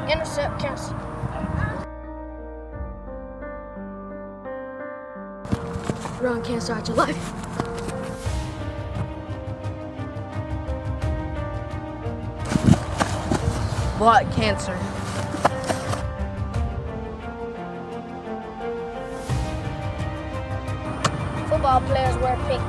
Intercept counts. Run can't start your life. Blood cancer. Football players wear pink.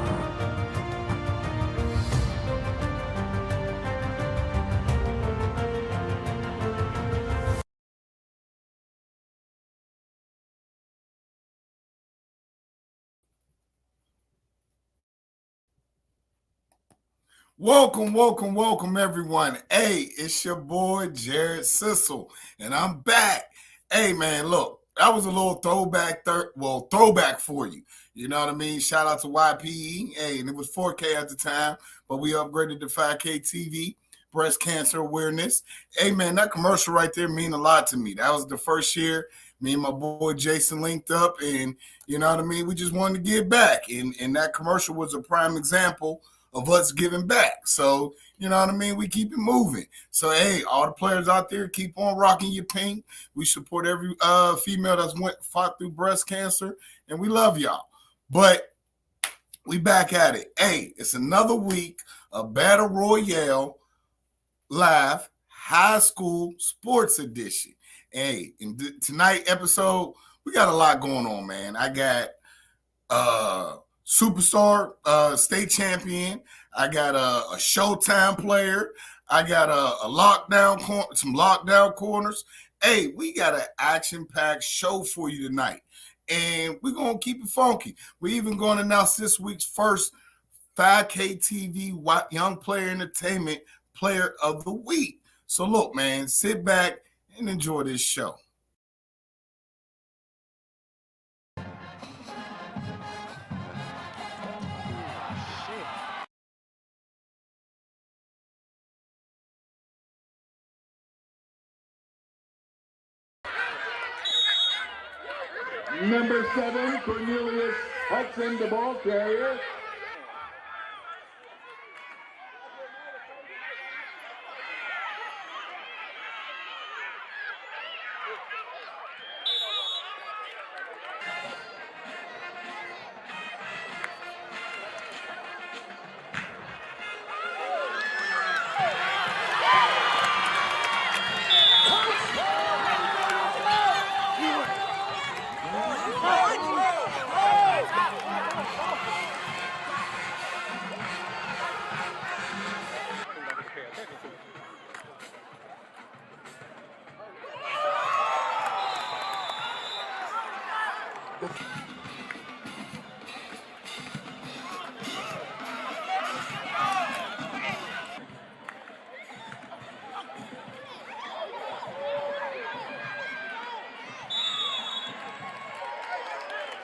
Welcome, everyone. Hey, it's your boy, Jared Sissel, and I'm back. Hey, man, look, that was a little throwback for you. You know what I mean? Shout out to YPE. Hey, and it was 4K at the time, but we upgraded to 5K TV, breast cancer awareness. Hey, man, that commercial right there mean a lot to me. That was the first year me and my boy Jason linked up, and you know what I mean? We just wanted to give back, and that commercial was a prime example of us giving back. So, you know what I mean? We keep it moving. So, hey, all the players out there, keep on rocking your pink. We support every female that's fought through breast cancer, and we love y'all. But we back at it. Hey, it's another week of Battle Royale Live High School Sports Edition. Hey, in tonight episode, we got a lot going on, man. I got superstar state champion. I got a Showtime player. I got some lockdown corners. Hey, we got an action-packed show for you tonight, and we're gonna keep it funky. We're even going to announce this week's first 5K TV Young Player Entertainment Player of the Week. So look, man, sit back and enjoy this show. Number 7, Cornelius Hudson, the ball carrier.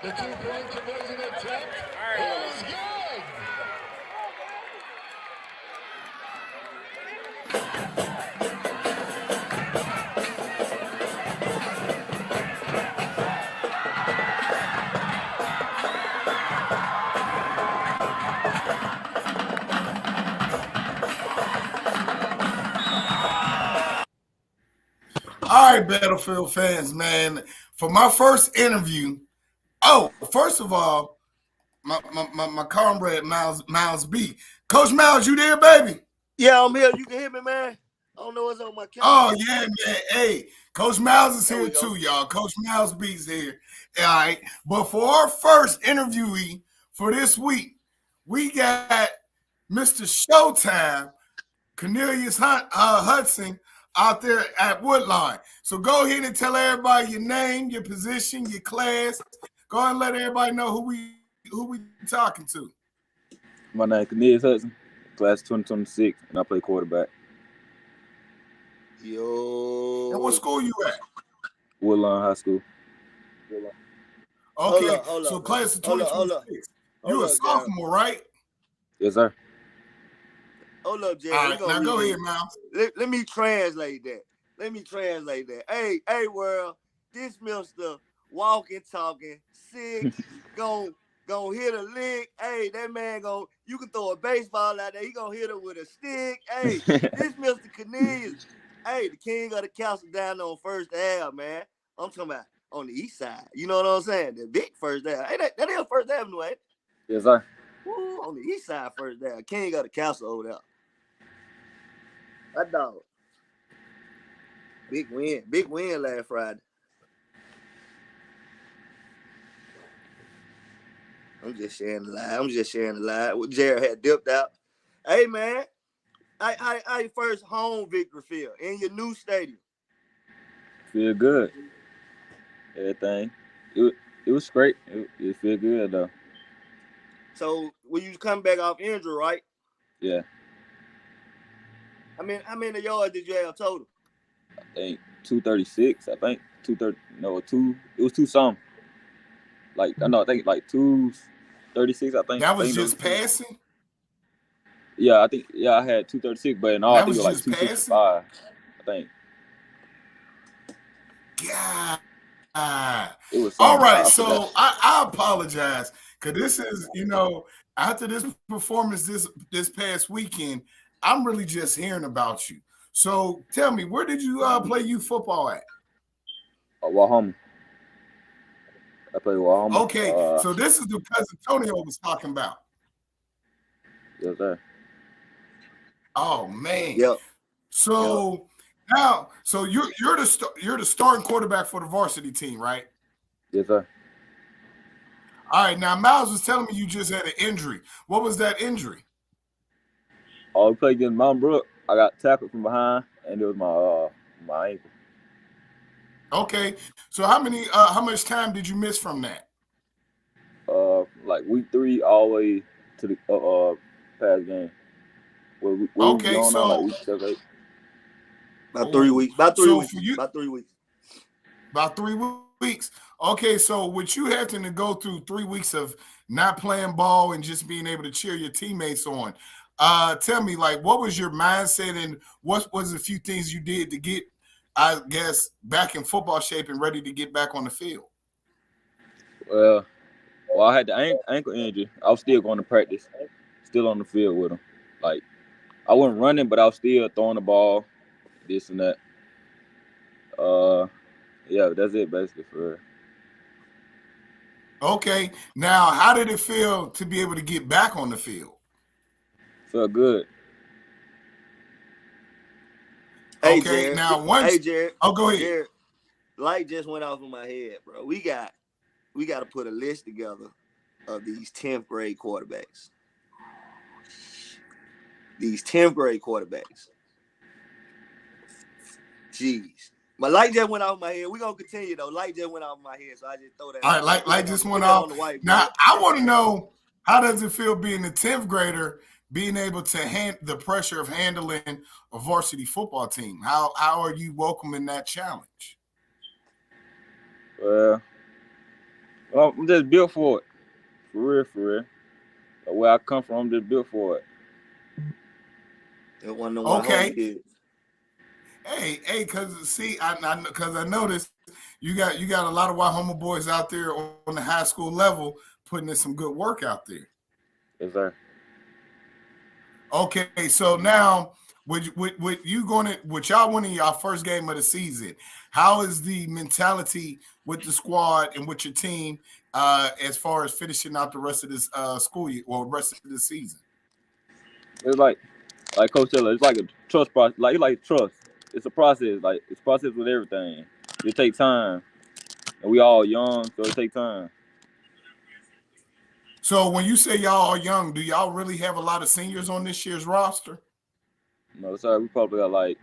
The two-point conversion attempt is good. All right, Battlefield fans, man. For my first interview, first of all, my comrade Miles B. Coach Miles, you there, baby? Yeah, I'm here. You can hear me, man. I don't know what's on my camera. Oh, yeah, man. Hey, Coach Miles is here too, y'all. Coach Miles B's here. All right. But for our first interviewee for this week, we got Mr. Showtime, Cornelius Hudson, out there at Woodline. So go ahead and tell everybody your name, your position, your class. Go ahead and let everybody know who we talking to. My name is Cornelius Hudson, class 2026, and I play quarterback. Yo. And what school you at? Woodlawn High School. Okay, so class of 2026. You a sophomore, right? Yes, sir. Hold up, Jerry. All right, now go ahead, Miles. Let me translate that. Hey, world, this Mr. Walking, talking, sick, gon' hit a lick. Hey, that man you can throw a baseball out there. He gonna hit it with a stick. Hey, this Mr. Cornelius, Hey, the king of the castle down on First Ave, man. I'm talking about on the east side. You know what I'm saying? The big First Ave. Hey, that is First Avenue, ain't it? Yes, sir. Woo, on the east side First Ave. King of the castle over there. That dog. Big win last Friday. I'm just sharing the lie. Jared had dipped out. Hey, man. How your first home victory feel in your new stadium? Feel good. Everything. It was great. It feel good though. So when you come back off injury, right? Yeah. I mean, how many yards did you have total? I think 236. I think 230. No, two. It was two something. Like I think like 236. I think. That I was think those just two. passing. Yeah, I think. Yeah, I had 236, but in all, I That think it was was like just passing. 265. I think God. it was All something. right, I forgot. so I apologize because this is, after this performance this past weekend, I'm really just hearing about you. So tell me, where did you play youth football at? Wahoma. I played Wahoma. Okay, so this is the cousin Antonio was talking about. Yes, sir. Oh man. Yep. So now, so you're the starting quarterback for the varsity team, right? Yes, sir. All right. Now Miles was telling me you just had an injury. What was that injury? We played against Mount Brook. I got tackled from behind, and it was my ankle. Okay. So how much time did you miss from that? Like week 3 all the way to the past game. What we Okay, going on like so week 7, 8? About 3 weeks. About 3 so weeks. for you About 3 weeks. about 3 weeks. Okay, so with you having to go through 3 weeks of not playing ball and just being able to cheer your teammates on, tell me, like, what was your mindset and what was a few things you did to get, I guess, back in football shape and ready to get back on the field? Well, I had the ankle injury. I was still going to practice, still on the field with him. Like I wasn't running, but I was still throwing the ball, this and that. Yeah, that's it basically for real. Okay, now how did it feel to be able to get back on the field? Felt good. Hey, Okay, Jared. now Hey, once, Jared. oh, go ahead. Jared. Light just went off in my head, bro. We got to put a list together of these 10th grade quarterbacks. These 10th grade quarterbacks. Jeez. My light just went off my head. We're going to continue, though. Light just went off my head, so I just throw that All out there. right, like just Put went that on off. the Now whiteboard. I want to know, how does it feel being a 10th grader, being able to hand the pressure of handling a varsity football team? How are you welcoming that challenge? Well, I'm just built for it. For real, for real. Where I come from, I'm just built for it. It wasn't no Okay. homie Hey, because see, because I noticed you got a lot of Wahoma boys out there on the high school level putting in some good work out there. Yes, sir. Okay, so now with y'all winning your first game of the season, how is the mentality with the squad and with your team as far as finishing out the rest of this school year or rest of the season? It's like Coach Taylor, it's like a trust process. Like trust. It's a process. Like it's a process with everything. It takes time, and we all young, so it takes time. So when you say y'all are young, do y'all really have a lot of seniors on this year's roster? No, sorry, we probably got like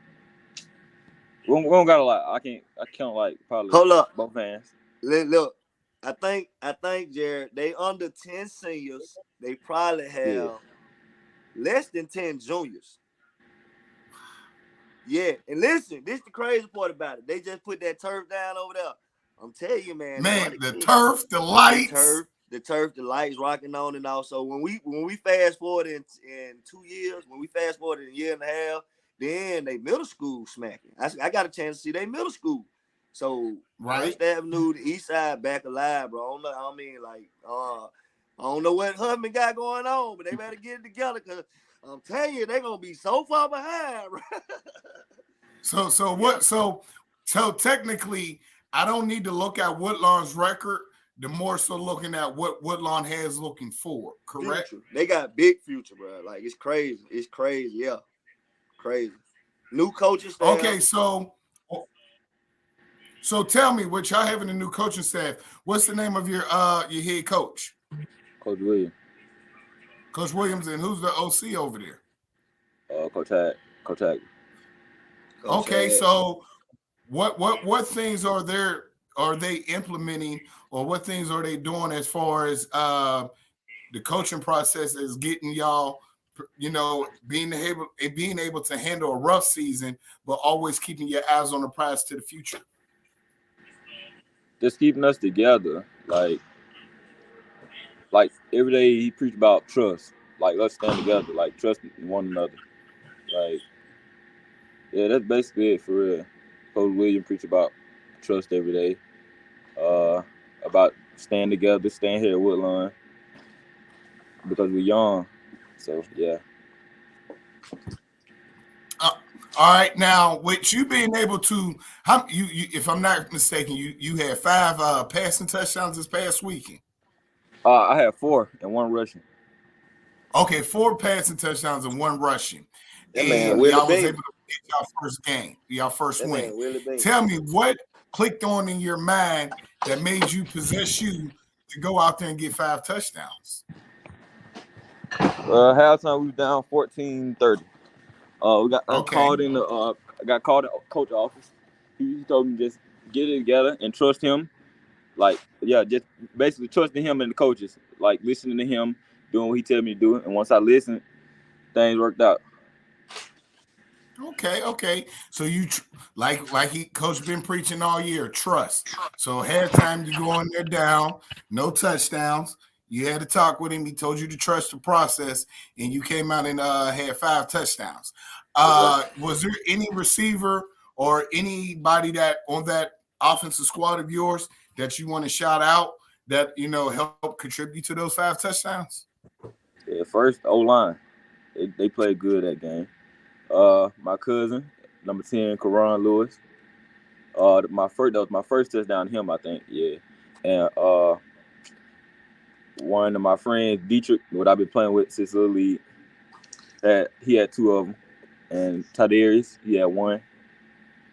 we don't got a lot. I count like probably Hold up. both hands. Look, I think, Jared, they under 10 seniors. They probably have less than 10 juniors. Yeah, and listen, this is the crazy part about it. They just put that turf down over there. I'm telling you, man. Man, the turf, the lights. The lights rocking on and off. So when we fast forward in 2 years, when we fast forward in a year and a half, then they middle school smacking. I got a chance to see they middle school. So Right. First Avenue, the East Side, back alive, bro. I don't know what Hubman got going on, but they better get it together because I'm telling you, they're gonna be so far behind, bro. So Yeah, what? So technically, I don't need to look at Woodlawn's record. The more so looking at what Woodlawn has looking forward. Correct. future. They got big future, bro. Like it's crazy. It's crazy. Yeah, crazy. New coaching staff. Okay. So tell me, what y'all having a new coaching staff? What's the name of your head coach, Coach William, Coach Williams, and who's the OC over there? Coach Hack. Coach Okay. had. So what things are they implementing, or what things are they doing as far as the coaching process is getting y'all, being able to handle a rough season, but always keeping your eyes on the prize to the future. Just keeping us together. Like every day he preach about trust. Like let's stand together. Like trust one another. Like yeah, that's basically it for real. Coach William preach about trust every day. About staying together, staying here at Woodlawn because we're young. So yeah. Uh, all right, now with you being able to, how you if I'm not mistaken, you had five passing touchdowns this past weekend. I had 4 and 1 rushing. Okay, four passing touchdowns and one rushing, That man and Willie y'all was Bean. able to get y'all first game, y'all first That win. man Willie Bean. Tell me what clicked on in your mind that made you possess you to go out there and get five touchdowns. Halftime we was down 14-30. We got Okay, called in the I got called in coach office. He told me just get it together and trust him. Like yeah, just basically trusting him and the coaches. Like listening to him, doing what he tell me to do. And once I listened, things worked out. okay. So like he coach been preaching all year, trust. So halftime you go on there down, no touchdowns. You had to talk with him. He told you to trust the process, and you came out and had five touchdowns. That's right. Was there any receiver or anybody that on that offensive squad of yours that you want to shout out that help contribute to those five touchdowns? Yeah, first O line, they played good that game. My cousin, number 10, Karan Lewis. That was my first touchdown to him, I think. Yeah, and one of my friends, Dietrich, what I've been playing with since Little League, he had 2 of them, and Tadarius, he had 1.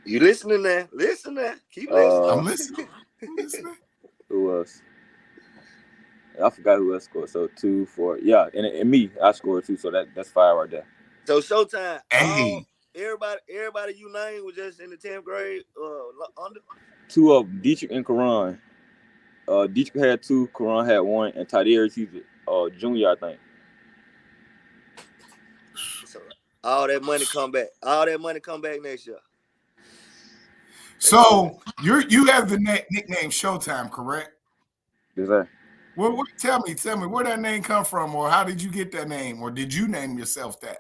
You listening there? Listen there. Keep listening. I'm listening. Who else? I forgot who else scored. So 2, 4, yeah, and me, I scored 2. So that's 5 right there. So Showtime. Hey, Everybody you named was just in the 10th grade. Under. 2 of them, Dietrich and Karan. Dietrich had 2, Karan had 1, and Tadarius, he's a junior, I think. So all that money come back. All that money come back next year. so you have the nickname Showtime, correct? Is that? Well, tell me where that name come from, or how did you get that name, or did you name yourself that?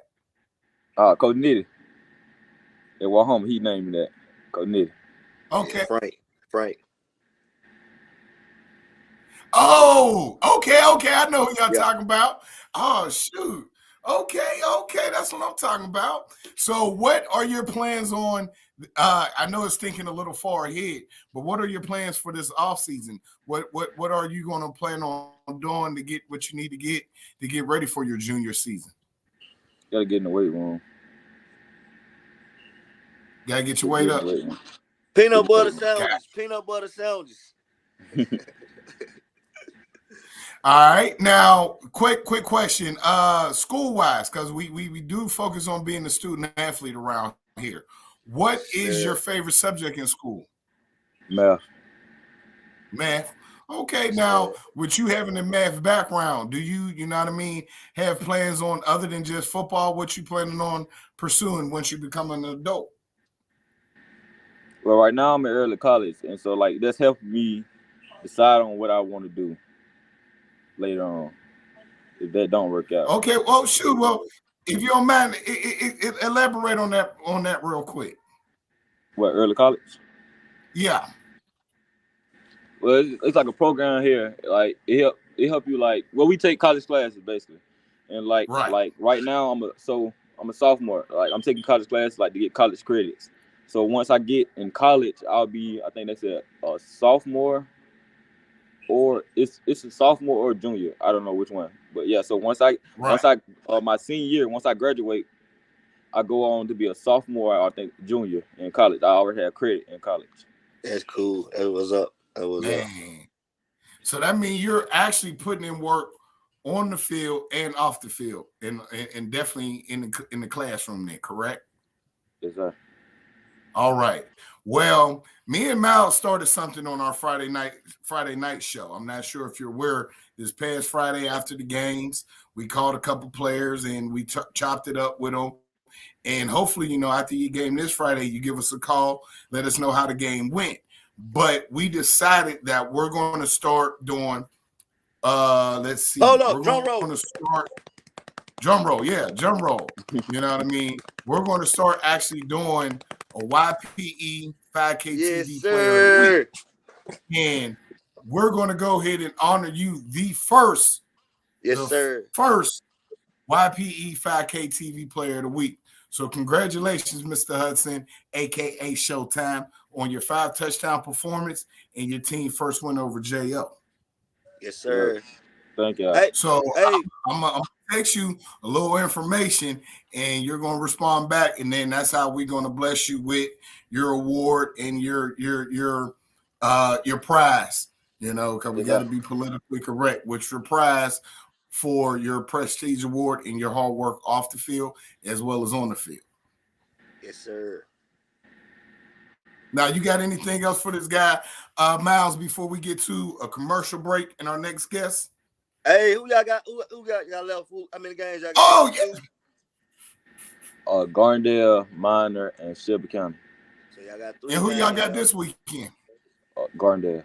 Coach Nitty. At Wahoma, he named me that. Coach Nitty. Okay. Frank. Oh, okay. I know who y'all Yeah. talking about. Oh, shoot. Okay. That's what I'm talking about. So what are your plans on, I know it's thinking a little far ahead, but what are your plans for this off season? What are you going to plan on doing to get what you need to get ready for your junior season? Gotta get in the weight room. Gotta get your weight up. Peanut butter sandwiches. All right. Now, quick question. School wise, because we do focus on being a student athlete around here. What is your favorite subject in school? Math. Okay. Now, with you having a math background, do you know what I mean, have plans on other than just football? What you planning on pursuing once you become an adult? Well, right now I'm in early college, and so like that's helping me decide on what I want to do later on. If that don't work out. Okay. Well, shoot. Well, if you don't mind, elaborate on that real quick. What, early college? Yeah. Well, it's like a program here. Like it help you like. Well, we take college classes basically, and Right. like right now I'm a sophomore. Like I'm taking college classes like to get college credits. So once I get in college, I'll be, I think they said a sophomore, or it's a sophomore or a junior. I don't know which one. But yeah, so Right. my senior year, once I graduate, I go on to be a sophomore, I think junior in college. I already had credit in college. That's cool. That was up. That was up. Man. So that means you're actually putting in work on the field and off the field, and definitely in the classroom there, correct? Yes, sir. All right. Well, me and Mal started something on our Friday night show. I'm not sure if you're aware. This past Friday after the games, we called a couple players and we chopped it up with them. And hopefully, after your game this Friday, you give us a call, let us know how the game went. But we decided that we're going to start doing. Let's see. Hold up, We're drum going roll. to start drum roll. Yeah, drum roll. You know what I mean? We're going to start actually doing a YPE 5K Yes, TV Player of the sir. Week. And we're going to go ahead and honor you the first Yes, sir. YPE 5K TV Player of the Week. So congratulations, Mr. Hudson, a.k.a. Showtime, on your 5-touchdown performance and your team first win over JO. Yes, sir. Thank you. Hey, So hey, I'm going to text you a little information, and you're going to respond back, and then that's how we're going to bless you with your award and your prize. Because we got to be politically correct. With your prize for your prestige award and your hard work off the field as well as on the field. yes, sir. Now, you got anything else for this guy, Miles, before we get to a commercial break and our next guest? Hey, who y'all got? Who got y'all left? How many games y'all got? Oh, yeah. Garndale, Minor, and Shelby County. So y'all got 3 And who games. y'all got this weekend? Garndale.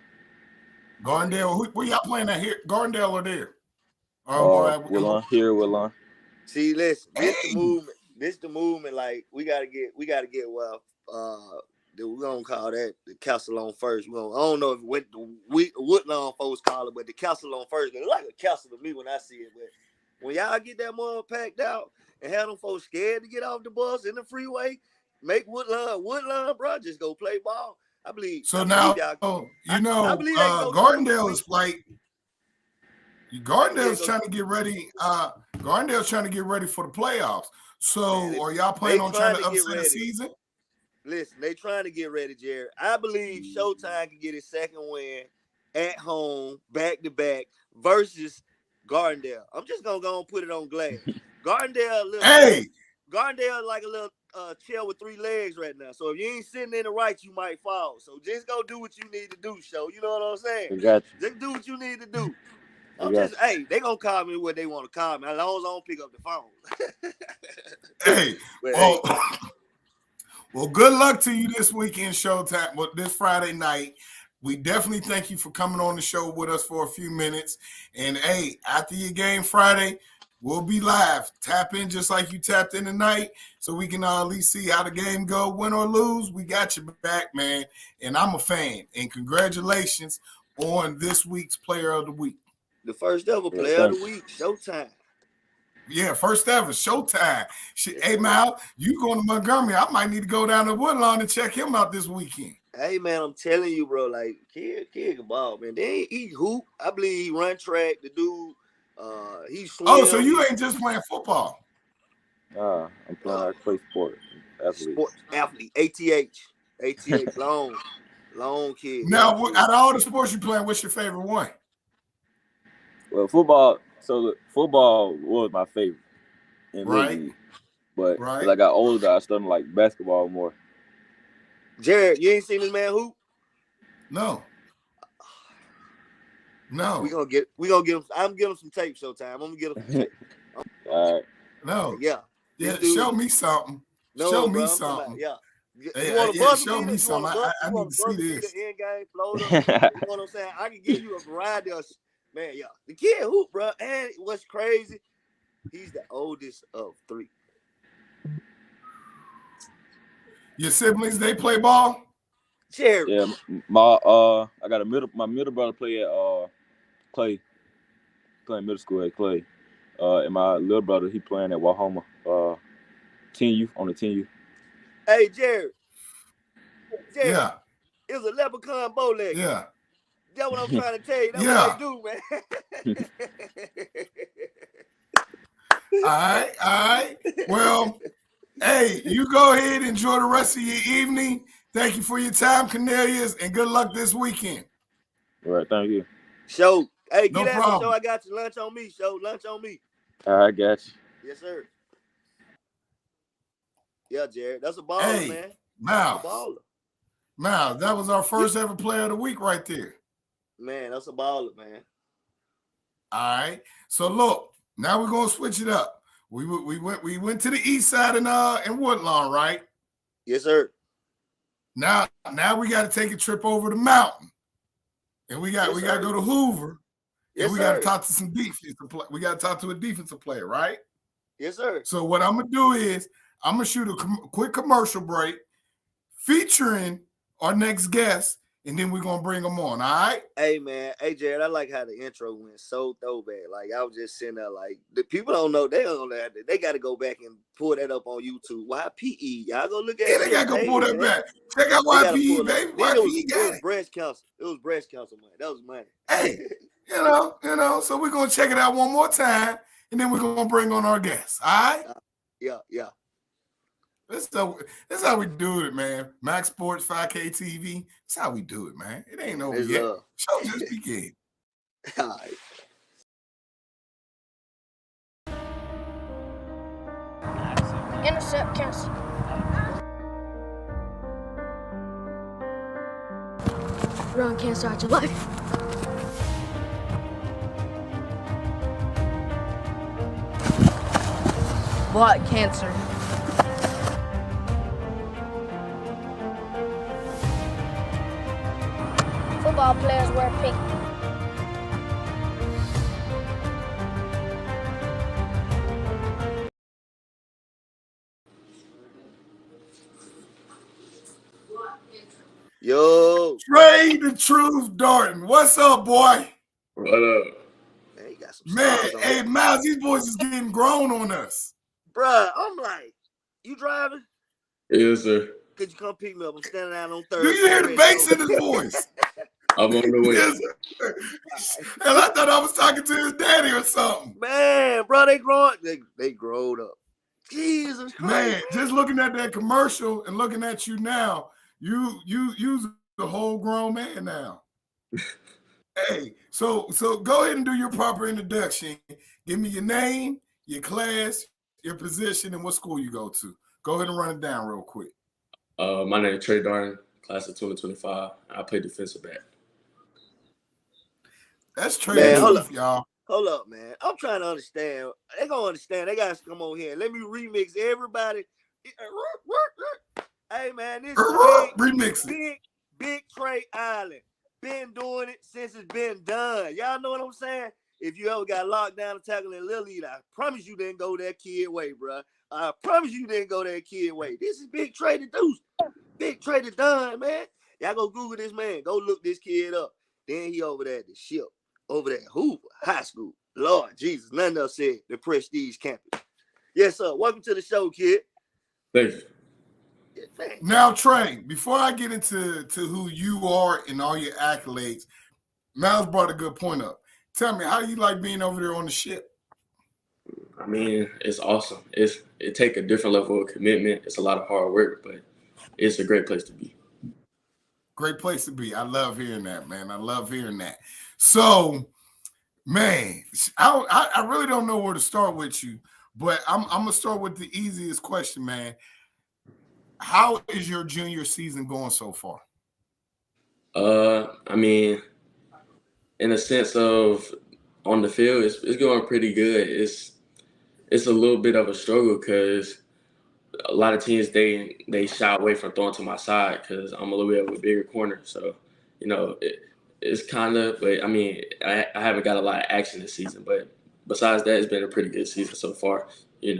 Garndale. Where y'all playing at here? Garndale or there? Willon, here, Willon. See, listen, Hey. This the movement. Like we gotta get well. We're gonna call that the castle on first. I don't know if what the Woodlawn folks call it, but the castle on first. It's like a castle to me when I see it. But when y'all get that mother packed out and have them folks scared to get off the bus in the freeway, make Woodlawn, bro, just go play ball. I believe. So I now, believe y'all, Gardendale is like Gardendale's Yeah, trying to get ready. Gardendale's trying to get ready for the playoffs. So Man, are y'all planning on trying to get upset the ready. season? Listen, they trying to get ready, Jared. I believe Showtime can get his second win at home, back to back, versus Gardendale. I'm just gonna go and put it on glass. Gardendale, Gardendale like a little chair with 3 legs right now. So if you ain't sitting in the right, you might fall. So just go do what you need to do, show. You know what I'm saying? I got you. Just do what you need to do. Hey, they gonna call me what they want to call me, as long as I don't pick up the phone. Well, good luck to you this weekend, Showtime. Well, this Friday night, we definitely thank you for coming on the show with us for a few minutes. And hey, after your game Friday, we'll be live. Tap in just like you tapped in tonight, so we can at least see how the game go, win or lose. We got you back, man. And I'm a fan. And congratulations on this week's Player of the Week. The first ever Player of the Week, Showtime. Yeah, first ever Showtime. Hey, Mal, you going to Montgomery? I might need to go down to Woodlawn and check him out this weekend. Hey, man, I'm telling you, bro. Like, kid can ball, man. He hoop. I believe he run track. The dude, he swim. Oh, so you ain't just playing football? I'm playing. I play sport. Athlete. ATH. Long kid. Now, out of all the sports you playing, what's your favorite one? Well, football. So football was my favorite in league, but as I got older, I started like basketball more. Jared, you ain't seen this man hoop? No. We gonna get him. I'm getting him some tape, Showtime. I'm gonna get him some tape. All right. No. Yeah. Show me something. Show me something. Yeah. You want to show me something? I need to see this. End game floater. You know what I'm saying? I can give you a variety of man. Yeah, the kid hoop, bro. And what's crazy? He's the oldest of 3. Your siblings, they play ball? Jared. Yeah, I got my middle brother play at Clay, playing middle school at Clay. And my little brother, he playing at Wahoma, 10U on the 10U. Hey, Jared. Jared, Yeah. it was a leprechaun bow leg. Yeah. That's what I'm trying to tell you. That's Yeah. what they do, man. All right. All right. Well, hey, you go ahead, enjoy the rest of your evening. Thank you for your time, Cornelius, and good luck this weekend. All right, thank you. Show. Hey, No get at me, Show. problem. I got you. Lunch on me, Show. Lunch on me. All right, got you. Yes, sir. Yeah, Jared. That's a baller, Hey, man. Miles. That's a baller. Miles, that was our first ever player of the week right there. Man, that's a baller, man. All right. So look, now we're gonna switch it up. We went to the east side in Woodlawn, right? Yes, sir. Now we got to take a trip over the mountain, and we got Yes, to go to Hoover, Yes, and we sir. got to talk to some defensive play. We got to talk to a defensive player, right? Yes, sir. So what I'm gonna do is I'm gonna shoot a quick commercial break featuring our next guest, and then we're gonna bring them on. All right? Hey, man. Hey, Jared. I like how the intro went so throwback. Like I was just sitting there, like the people don't know. They don't know. They got to go back and pull that up on YouTube. YPE. Y'all go look at Yeah, it. they gotta go pull that man. back. Check out They gotta YPE, pull baby. it. Then YPE it got was it. breast cancer. It was breast cancer money. That was money. Hey, you know. So we're gonna check it out one more time, and then we're gonna bring on our guests. All right? Yeah. That's how we do it, man. Max Sports 5K TV. That's how we do it, man. It ain't over It's yet. love. Show just began. All right. Intercept cancel. Run can't start your life. Blood cancer. Football players wear pink. Yo. Trey the Truth Darton. What's up, boy? What up? Man, he got some Man, stars on hey, there. Miles, these boys is getting grown on us. Bruh, I'm like, you driving? Yes, sir. Could you come pick me up? I'm standing out on Do third. you hear the bass in his voice? I'm on the way. Yes, sir. And I thought I was talking to his daddy or something. Man, bro, they growing. They growed up. Jesus Christ. Man, just looking at that commercial and looking at you now, you's a whole grown man now. Hey, so go ahead and do your proper introduction. Give me your name, your class, your position, and what school you go to. Go ahead and run it down real quick. My name is Trey Darden, class of 2025. I play defensive back. That's Trey Man, the hold Truth, y'all. Hold up, man. I'm trying to understand. They gonna understand. They gotta come on here. Let me remix everybody. Hey, man, this Remix it. big Trey Island. Been doing it since it's been done. Y'all know what I'm saying? If you ever got locked down and tackling Lil Lead, I promise you didn't go that kid way, bro. I promise you didn't go that kid way. This is Big Trey the Deuce. Big Trey the Done, man. Y'all go Google this man. Go look this kid up. Then he over there at the ship. Over there, Hoover High School. Lord Jesus, nothing else said. The Prestige Campus. Yes, sir. Welcome to the show, kid. Thank you. Yeah, man. Now, Trey, before I get into who you are and all your accolades, Miles brought a good point up. Tell me, how you like being over there on the ship? I mean, it's awesome. It take a different level of commitment. It's a lot of hard work, but it's a great place to be. Great place to be. I love hearing that, man. I love hearing that. So, man, I really don't know where to start with you, but I'm gonna start with the easiest question, man. How is your junior season going so far? I mean, in a sense of on the field, it's going pretty good. It's a little bit of a struggle because a lot of teams they shy away from throwing to my side because I'm a little bit of a bigger corner. So, it's kind of, but I mean, I haven't got a lot of action this season. But besides that, it's been a pretty good season so far. We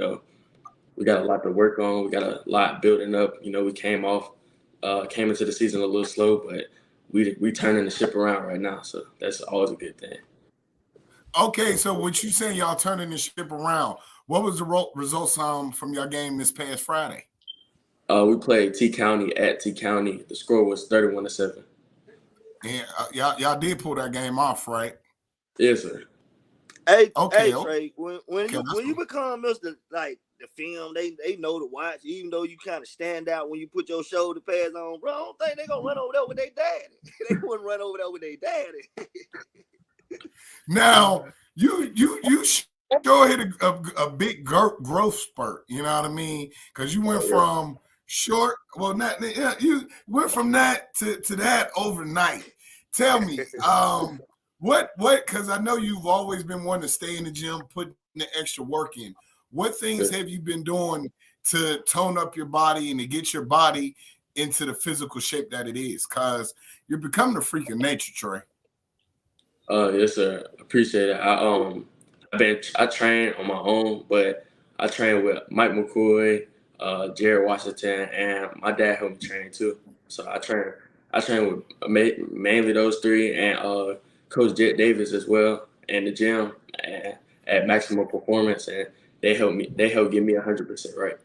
got a lot to work on. We got a lot building up. We came into the season a little slow, but we turning the ship around right now. So that's always a good thing. Okay, so what you saying, y'all turning the ship around? What was the results from your game this past Friday? We played T County at T County. The score was 31-7. And y'all did pull that game off, right? Yes, sir. Hey, Okay, Trey, when okay, you that's when you cool. become Mr. like the film, they know to watch, even though you kind of stand out when you put your shoulder pads on, bro. I don't think they gonna run over there with their daddy. They wouldn't run over there with their daddy. Now you sure hit a big growth spurt. You know what I mean? Because you went Yeah. from short. Well, not yeah, you went from that to that overnight. Tell me, what? Because I know you've always been wanting to stay in the gym, putting the extra work in. What things Yes. have you been doing to tone up your body and to get your body into the physical shape that it is? Because you're becoming a freak of nature, Trey. Yes, sir. Appreciate it. I train on my own, but I train with Mike McCoy, Jared Washington, and my dad helped me train too. So I train with mainly those three, and Coach Jet Davis as well in the gym and at Maximum Performance, and they help get me 100% right.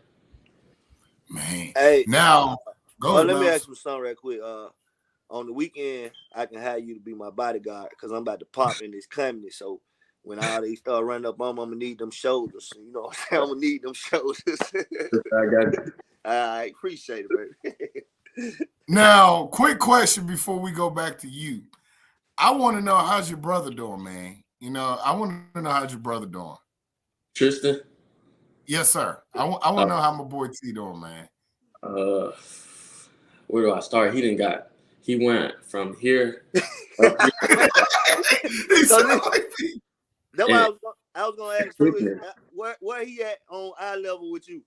Man, Hey, now go ahead, let me ask Miles. you something real quick. On the weekend, I can have you to be my bodyguard because I'm about to pop in this company. So when all they start running up on me, I'm gonna need them shoulders. You know what I'm saying? I'm gonna need them shoulders. I got you. I appreciate it, baby. Now, quick question before we go back to you. I want to know how's your brother doing, man. You know, I want to know how's your brother doing. Tristan. Yes, sir. I want to know how my boy T doing, man. Uh, where do I start? He went from here up here He So sound like me. that's why and I was gonna ask you is quickness. where he at on eye level with you?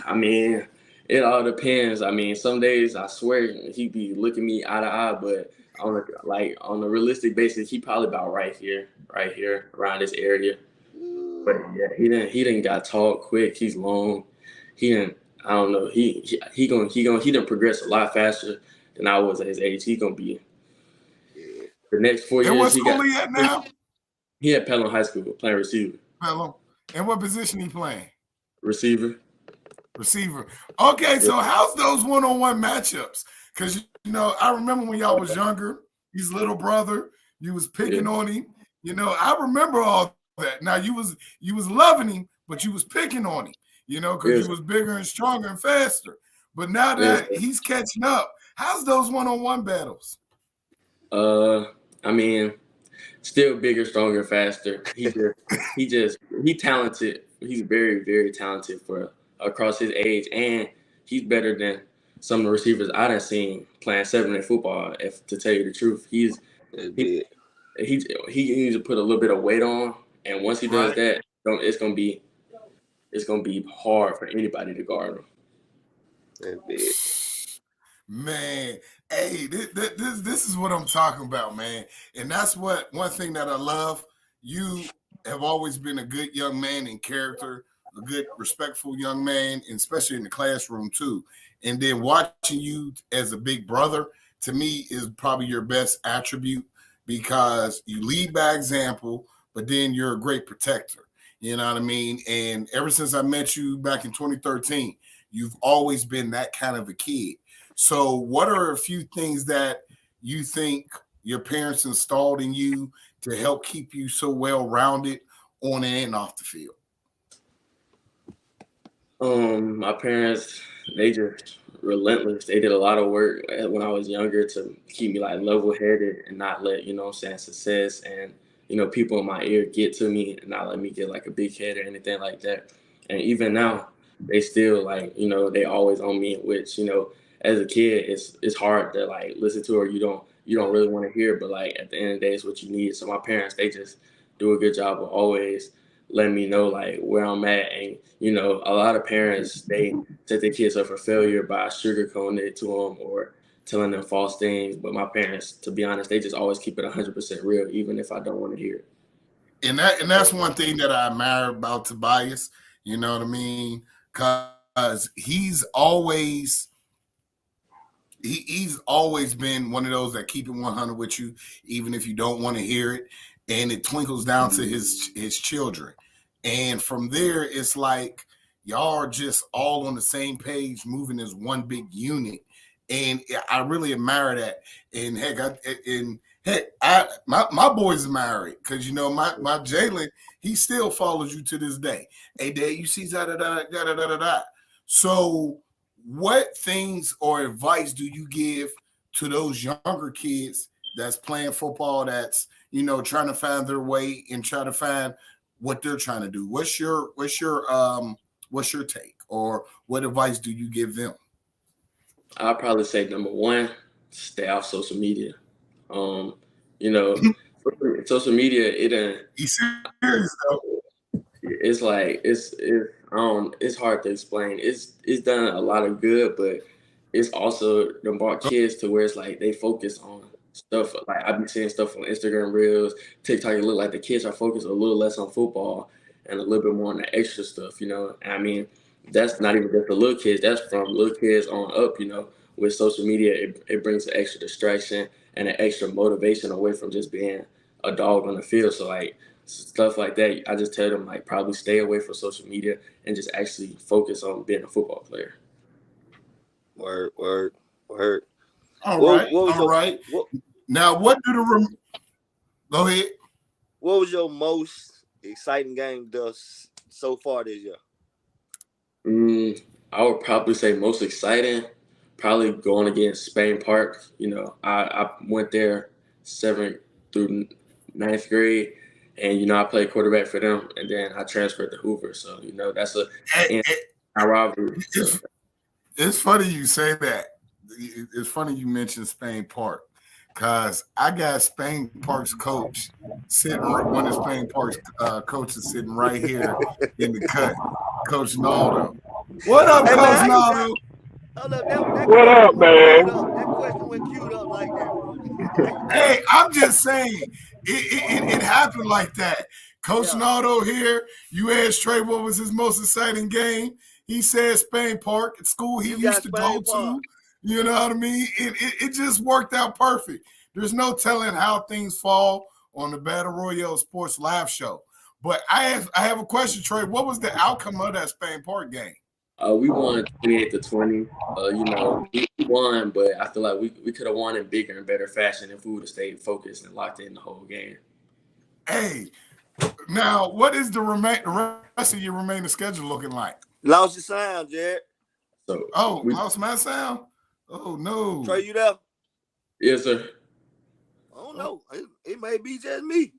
I mean, it all depends. I mean, some days I swear he be looking me eye to eye, but on a realistic basis, he probably about right here, around this area. But yeah, he didn't got tall quick. He's long. He didn't. I don't know. He didn't progress a lot faster than I was at his age. He gonna be the next four And what years. school he at now? He at Pelham High School playing receiver. Hello. And what position he playing? Receiver. Receiver. Okay, Yeah. so how's those one-on-one matchups? Because you know, I remember when y'all was younger, his little brother, you was Yeah. picking on him. You know, I remember all that. Now you was loving him, but you was picking on him, you know, because you Yes. was bigger and stronger and faster. But now Yes. that he's catching up, how's those one-on-one battles? Uh, I mean, still bigger, stronger, faster. He talented. He's very, very talented for across his age, and he's better than some of the receivers I done seen playing 7A football. If to tell you the truth, That's he big. he needs to put a little bit of weight on, and once he does Right. that, it's gonna be hard for anybody to guard him. That's big. Man, hey, this is what I'm talking about, man. And that's what one thing that I love. You have always been a good young man in character, a good, respectful young man, and especially in the classroom too. And then watching you as a big brother to me is probably your best attribute because you lead by example, but then you're a great protector. You know what I mean? And ever since I met you back in 2013, you've always been that kind of a kid. So, what are a few things that you think your parents installed in you to help keep you so well rounded on and off the field? My parents, they just relentless. They did a lot of work when I was younger to keep me like level headed and not let, what I'm saying, success and, people in my ear get to me and not let me get like a big head or anything like that. And even now, they still like, they always on me, which, as a kid, it's hard to like listen to or you don't really want to hear, but like at the end of the day, it's what you need. So my parents, they just do a good job of always letting me know like where I'm at. And, a lot of parents, they set their kids up for failure by sugarcoating it to them or telling them false things. But my parents, to be honest, they just always keep it 100% real, even if I don't want to hear it. And that's one thing that I admire about Tobias. You know what I mean? Because he's always been one of those that keep it 100 with you, even if you don't want to hear it. And it twinkles down to his children. And from there, it's like y'all are just all on the same page, moving as one big unit. And I really admire that. And my boy's married because my Jalen, he still follows you to this day. Hey, Dad, you see da da da da da da da. So, what things or advice do you give to those younger kids that's playing football, that's trying to find their way and try to find what they're trying to do? What's your take, or what advice do you give them? I'll probably say number one, stay off social media. You know, social media, He's serious though. it's like it's hard to explain. It's done a lot of good, but it's also done brought kids to where it's like they focus on stuff. Like I be seeing stuff on Instagram Reels, TikTok. It look like the kids are focused a little less on football and a little bit more on the extra stuff. And I mean, that's not even just the little kids. That's from little kids on up. With social media, it brings an extra distraction and an extra motivation away from just being a dog on the field. So like stuff like that, I just tell them like probably stay away from social media and just actually focus on being a football player. Word. All What, right, what was all your right. what, Now, what do go ahead? what was your most exciting game thus so far this year? I would probably say most exciting, probably going against Spain Park. I went there 7th through 9th grade, and I played quarterback for them, and then I transferred to Hoover. So that's Hey, a rivalry. So. it's funny you say that. It's funny you mentioned Spain Park, because I got Spain Park's coach sitting one of Spain Park's coaches sitting right here in the cut, Coach Naldo. What up, Hey man, Coach how you Naldo? hold up, that What up, man? that question went queued up like that, bro. Hey, I'm just saying, it happened like that. Coach Yeah. Naldo here. You asked Trey what was his most exciting game. He said Spain Park, at school he You used got to Spain go Park. to. You know what I mean? It just worked out perfect. There's no telling how things fall on the Battle Royale Sports Live show. But I have a question, Trey. What was the outcome of that Spain Park game? We won 28-20. We won, but I feel like we could have won in bigger and better fashion if we would have stayed focused and locked in the whole game. Hey, now what is the rest of your remaining schedule looking like? Lost your sound, Jared. So Lost my sound? Oh no. Trey, you there? Yes, sir. I don't know. It may be just me.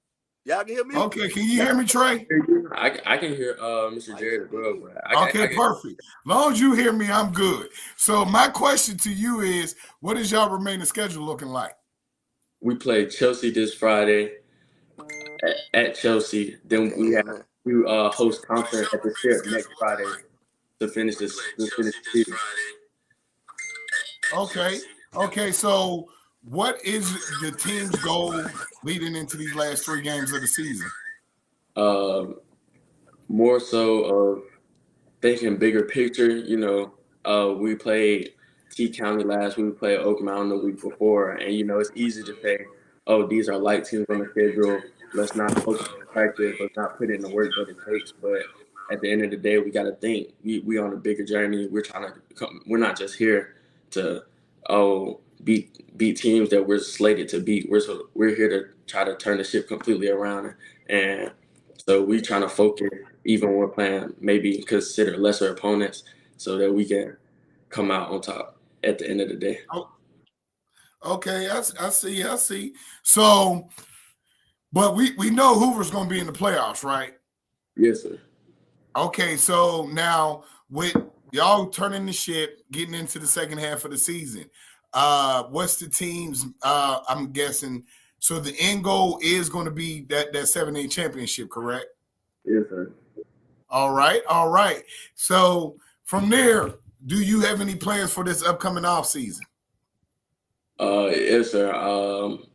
Y'all can hear me? Okay, can you hear me, Trey? I can hear Mr. Jared as well. But Perfect. As long as you hear me, I'm good. So my question to you is, what is y'all remaining schedule looking like? We play Chelsea this Friday at Chelsea. Then we have to host Compton at the Ship next Friday to finish the season. Okay. So what is the team's goal leading into these last 3 games of the season? More so of thinking bigger picture. We played T County last week. We played Oak Mountain the week before, and it's easy to say, "Oh, these are light teams on the schedule. Let's not focus on practice. Let's not put in the work that it takes." But at the end of the day, we got to think we on a bigger journey. We're trying to come. We're not just here to beat teams that we're slated to beat. We're here to try to turn the ship completely around, and so we trying to focus even when we're playing maybe consider lesser opponents so that we can come out on top at the end of the day. Okay, I see. So, but we know Hoover's going to be in the playoffs, right? Yes, sir. Okay, so now with y'all turning the ship, getting into the second half of the season, what's the team's, I'm guessing, so the end goal is going to be that 7-8 championship, correct? Yes, sir. All right. So from there, do you have any plans for this upcoming off season? Yes, sir.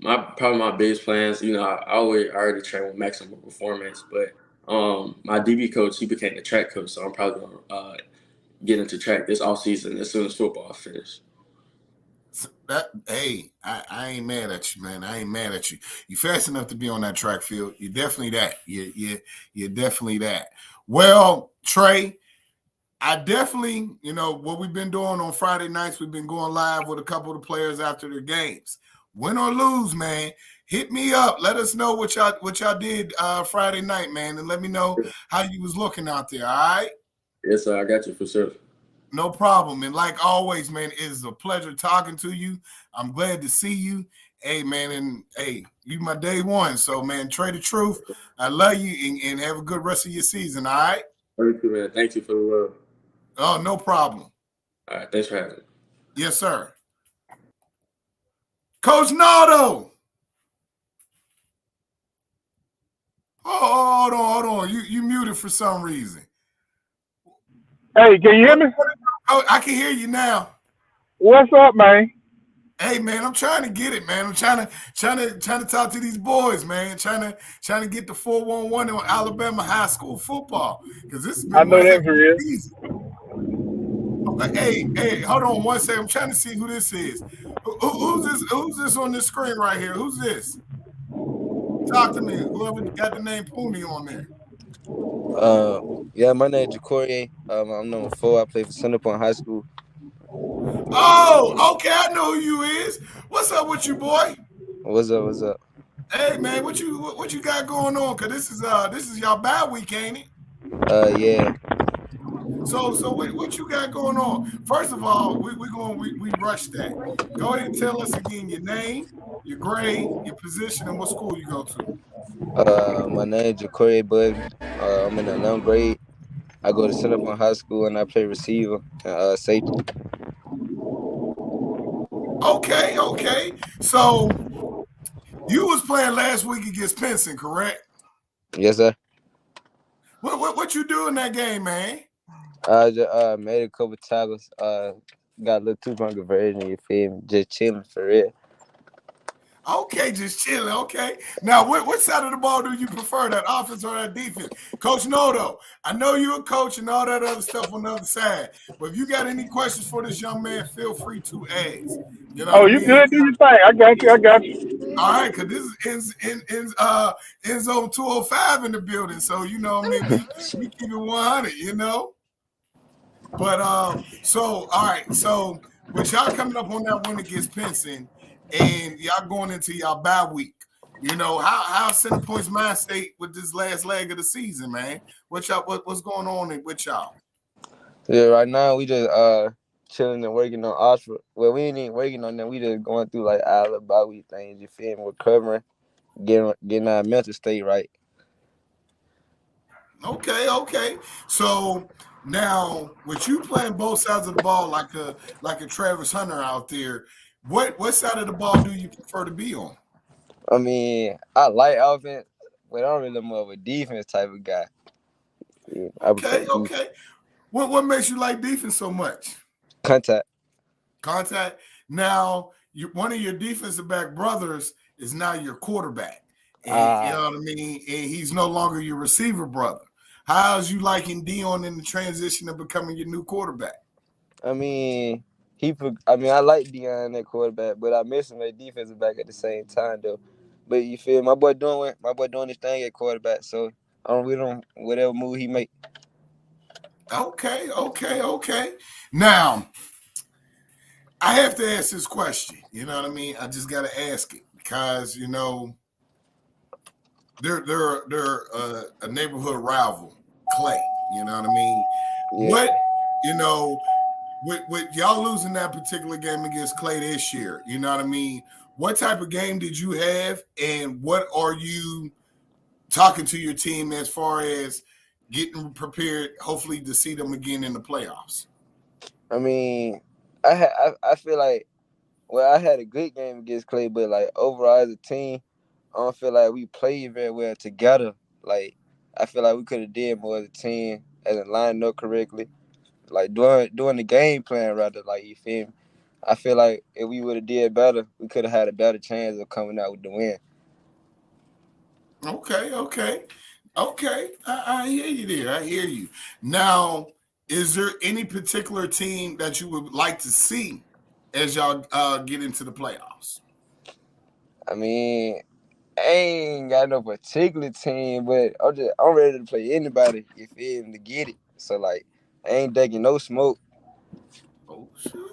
My biggest plans, I already train with maximum performance, but my DB coach, he became the track coach, so I'm probably gonna get into track this off season as soon as football finishes. I ain't mad at you, man. I ain't mad at you. You're fast enough to be on that track field. You're definitely that. You're definitely that. Well, Trey, I definitely, what we've been doing on Friday nights, we've been going live with a couple of the players after their games. Win or lose, man, hit me up. Let us know what y'all did Friday night, man, and let me know how you was looking out there. All right. Yes, sir. I got you for sure. No problem. And like always, man, it is a pleasure talking to you. I'm glad to see you. Hey, man, and hey, you my day one. So, man, Trey the Truth. I love you and have a good rest of your season. All right. Thank you, man. Thank you for the love. Oh, no problem. All right. Thanks for having me. Yes, sir. Coach Nardo. Oh, hold on. You muted for some reason. Hey, can you hear me? Oh, I can hear you now. What's up, man? Hey, man, I'm trying to get it, man. I'm trying to talk to these boys, man. Trying to get the 411 on Alabama high school football because this has I been know one heck that of for a real. season. Hey, hold on one second. I'm trying to see who this is. Who's this? Who's this on this screen right here? Who's this? Talk to me. Whoever got the name Pooney on there. Yeah, my name is Jacory. I'm number 4. I play for Center Point High School. Oh, okay. I know who you is. What's up with you, boy? What's up? What's up? Hey, man, what you got going on? Cause this is y'all bad week, ain't it? Yeah. So what you got going on? First of all, we rushed that. Go ahead and tell us again your name, your grade, your position, and what school you go to. My name is Jacory Bud. I'm in the 11th grade. I go to Center Point High School and I play receiver and safety. Okay. So you was playing last week against Pinson, correct? Yes, sir. What you do in that game, man? I just made a couple tackles. Got a little 2-point conversion. You feel me? Just chilling for real. Okay, just chilling. Okay. Now, what side of the ball do you prefer, that offense or that defense? Coach Noto, I know you're a coach and all that other stuff on the other side, but if you got any questions for this young man, feel free to ask. You know what Oh, I you mean? good? Do your thing. I got you. I got you. All right, because this is in zone 205 in the building. So, you know what I mean? We keep it 100. But so all right, so with y'all coming up on that win against Pinson and y'all going into y'all bye week, how Center Point's mind state with this last leg of the season, man? What's going on with y'all? Yeah, right now we just chilling and working on Oxford. Well, we ain't even working on them. We just going through like all about we things. You feel me? Recovering, getting our mental state right. Okay. So now with you playing both sides of the ball like a Travis Hunter out there, what side of the ball do you prefer to be on? I mean, I like offense, but I'm really more of a defense type of guy. Yeah, I prefer defense. Okay. What makes you like defense so much? Contact. Contact. Now, one of your defensive back brothers is now your quarterback, and you Uh, know what I mean. And he's no longer your receiver brother. How's you liking Dion in the transition of becoming your new quarterback? I mean, I like Deion at quarterback, but I miss him at defensive back at the same time though. But you feel my boy doing his thing at quarterback, so I don't really don't whatever move he make. Okay. Now, I have to ask this question. You know what I mean? I just got to ask it because they're a neighborhood rival, Clay. You know what I mean? Yeah. What you know with y'all losing that particular game against Clay this year, you know what I mean? What type of game did you have, and what are you talking to your team as far as getting prepared, hopefully to see them again in the playoffs? I mean, I feel like I had a good game against Clay, but like overall as a team, I don't feel like we played very well together. Like I feel like we could have did more as a team, as a lined up correctly. Like doing the game plan rather, like you feel me. I feel like if we would have did better, we could have had a better chance of coming out with the win. Okay. I hear you there. I hear you. Now, is there any particular team that you would like to see as y'all get into the playoffs? I mean, I ain't got no particular team, but I'm ready to play anybody. You feel me, to get it. So like I ain't ducking no smoke. Oh shoot!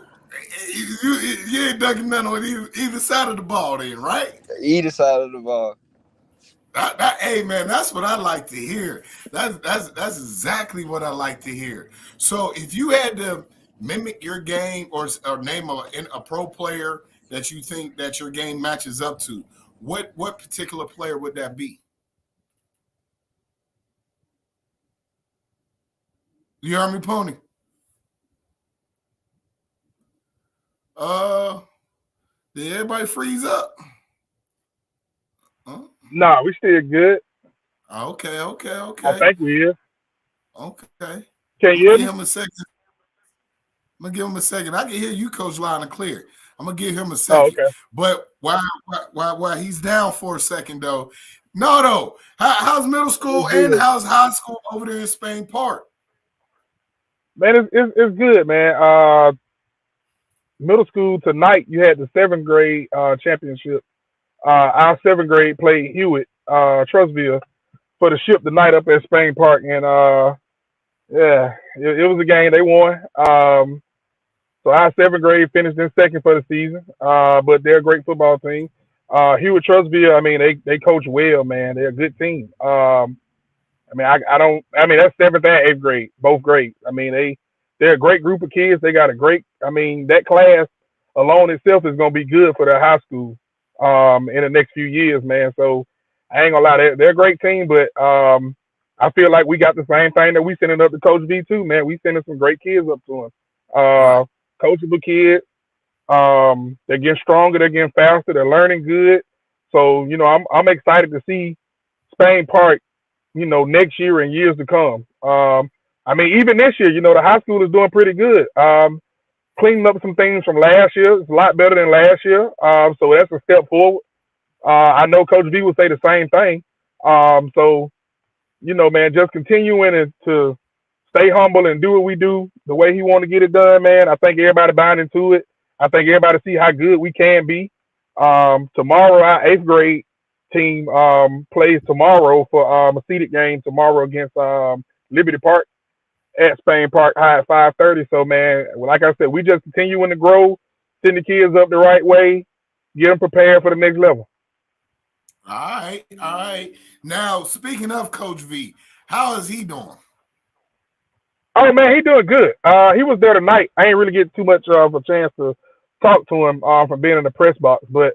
You ain't ducking none on either side of the ball, then, right? Either side of the ball. Hey man, that's what I like to hear. That's exactly what I like to hear. So if you had to mimic your game or name a pro player that you think that your game matches up to, what particular player would that be? You hear me, Pony? Uh, did everybody freeze up? Huh? Nah, we still good. Okay. I think we is. Okay. Can I'm you gonna hear give me? him a second. I'm gonna give him a second. I can hear you, Coach, loud and clear. I'm gonna give him a Oh, second. okay. But while he's down for a second though, no though. How's middle school It's and good. how's high school over there in Spain Park? Man, it's good, man. Middle school tonight, you had the seventh grade championship. Our seventh grade played Hewitt, Trustville for the ship tonight up at Spain Park, and yeah, it was a game they won. So our seventh grade finished in second for the season, but they're a great football team. Hewitt Trustville, I mean, they coach well, man. They're a good team. I mean, I don't. I mean, that's seventh and eighth grade, both grades. I mean, they're a great group of kids. They got a great. I mean, that class alone itself is going to be good for their high school in the next few years, man. So I ain't gonna lie, they're a great team, but I feel like we got the same thing that we sending up to Coach V too, man. We sending some great kids up to him. Right. Coachable kids. They're getting stronger. They're getting faster. They're learning good. So I'm excited to see Spain Park next year and years to come. I mean, even this year, the high school is doing pretty good. Cleaning up some things from last year. It's a lot better than last year. So that's a step forward. I know Coach V will say the same thing. So, man, just continuing to stay humble and do what we do the way he want to get it done, man. I think everybody buying into it. I think everybody see how good we can be. Tomorrow, our eighth grade team plays tomorrow for a seeded game tomorrow against Liberty Park at Spain Park High at 5:30. So, man, like I said, we just continuing to grow, send the kids up the right way, get them prepared for the next level. All right. Now, speaking of Coach V, how is he doing? Oh man, he doing good. He was there tonight. I ain't really get too much of a chance to talk to him from being in the press box, but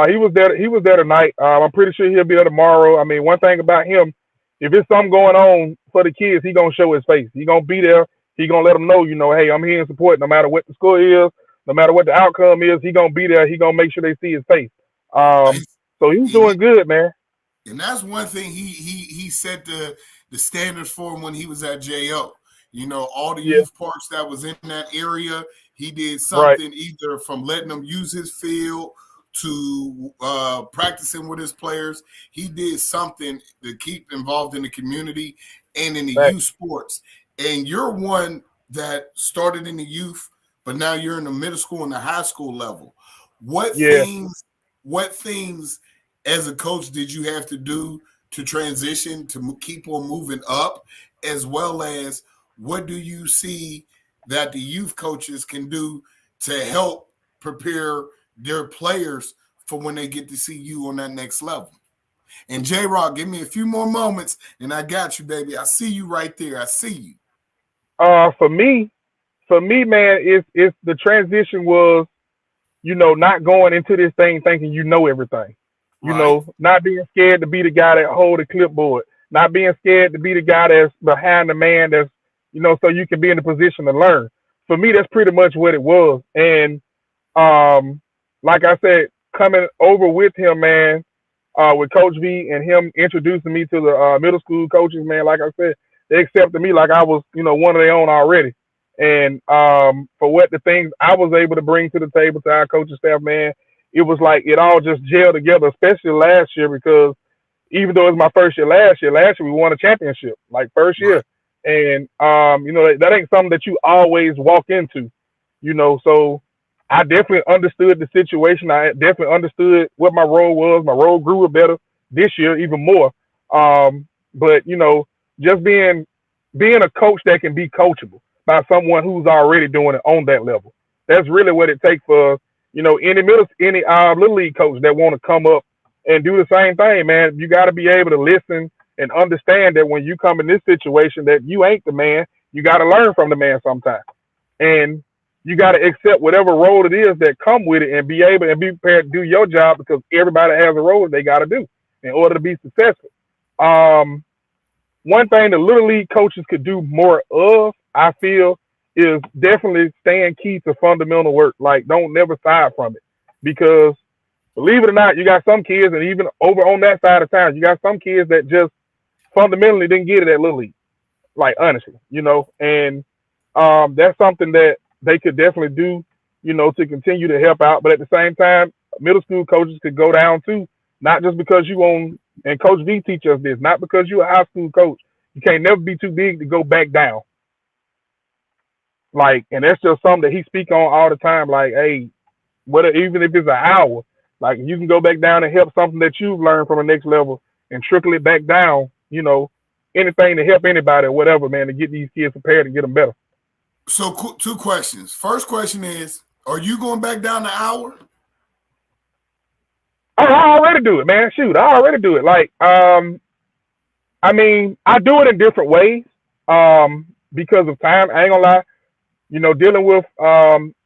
he was there. He was there tonight. I'm pretty sure he'll be there tomorrow. I mean, one thing about him, if it's something going on for the kids, he gonna show his face. He gonna be there. He gonna let them know, hey, I'm here in support. No matter what the score is, no matter what the outcome is, he gonna be there. He gonna make sure they see his face. And, So he's and doing good, man. that's one thing he set the standards for him when he was at JO. All the Yeah, youth parks that was in that area, he did right. something either from letting them use his field to practicing with his players. He did something to keep involved in the community and in the Right. youth sports. And you're one that started in the youth, but now you're in the middle school and the high school level. What Yeah. things, what things as a coach did you have to do to transition to keep on moving up, as well as what do you see that the youth coaches can do to help prepare their players for when they get to see you on that next level? And J-Rock, give me a few more moments, and I got you, baby. I see you right there. I see you. For me, man, it's the transition was, not going into this thing thinking everything. Right. Not being scared to be the guy that hold the clipboard, not being scared to be the guy that's behind the man that's, so you can be in a position to learn. For me, that's pretty much what it was. And like I said, coming over with him, man, with Coach V and him introducing me to the middle school coaches, man, like I said, they accepted me like I was, one of their own already. And for what the things I was able to bring to the table to our coaching staff, man, it was like it all just gelled together, especially last year because even though it was my first year last year we won a championship, like first Right. year. And that ain't something that you always walk into, so I definitely understood the situation. I definitely understood what my role was. My role grew better this year, even more. But just being a coach that can be coachable. by someone who's already doing it on that level. That's really what it takes for any little league coach that want to come up and do the same thing, man. You got to be able to listen and understand that when you come in this situation, that you ain't the man. You got to learn from the man sometimes, and you got to accept whatever role it is that come with it, and be able and be prepared to do your job, because everybody has a role that they got to do in order to be successful. One thing the little league coaches could do more of, I feel, is definitely staying key to fundamental work. Like, don't never side from it, because believe it or not, you got some kids, and even over on that side of town, you got some kids that just fundamentally didn't get it at little league. Like, honestly, and that's something that they could definitely do, to continue to help out. But at the same time, middle school coaches could go down too, not just because you on. And Coach V teach us this, not because you're a high school coach, you can't never be too big to go back down. Like, and that's just something that he speak on all the time. Like, hey, even if it's an hour, like, you can go back down and help something that you've learned from the next level and trickle it back down. Anything to help anybody or whatever, man, to get these kids prepared and get them better. So, two questions. First question is, are you going back down the hour? Oh, I already do it, man. Shoot, I already do it. Like, I do it in different ways because of time. I ain't gonna lie. Dealing with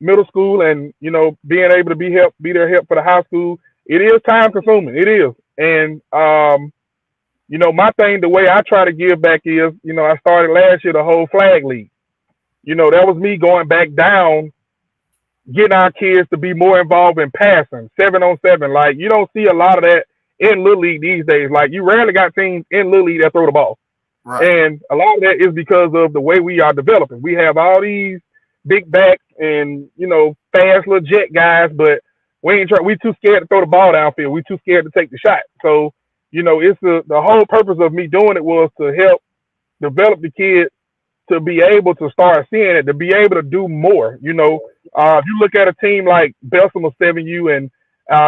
middle school and being able to be there help for the high school, it is time consuming. It is, and my thing, the way I try to give back is, I started last year the whole flag league. That was me going back down, getting our kids to be more involved in passing, 7-on-7. Like, you don't see a lot of that in Little League these days. Like, you rarely got teams in Little League that throw the ball. Right. And a lot of that is because of the way we are developing. We have all these big backs and, fast little jet guys, but we too scared to throw the ball downfield. We too scared to take the shot. So, it's the whole purpose of me doing it was to help develop the kids to be able to start seeing it, to be able to do more. If you look at a team like Bessemer 7U and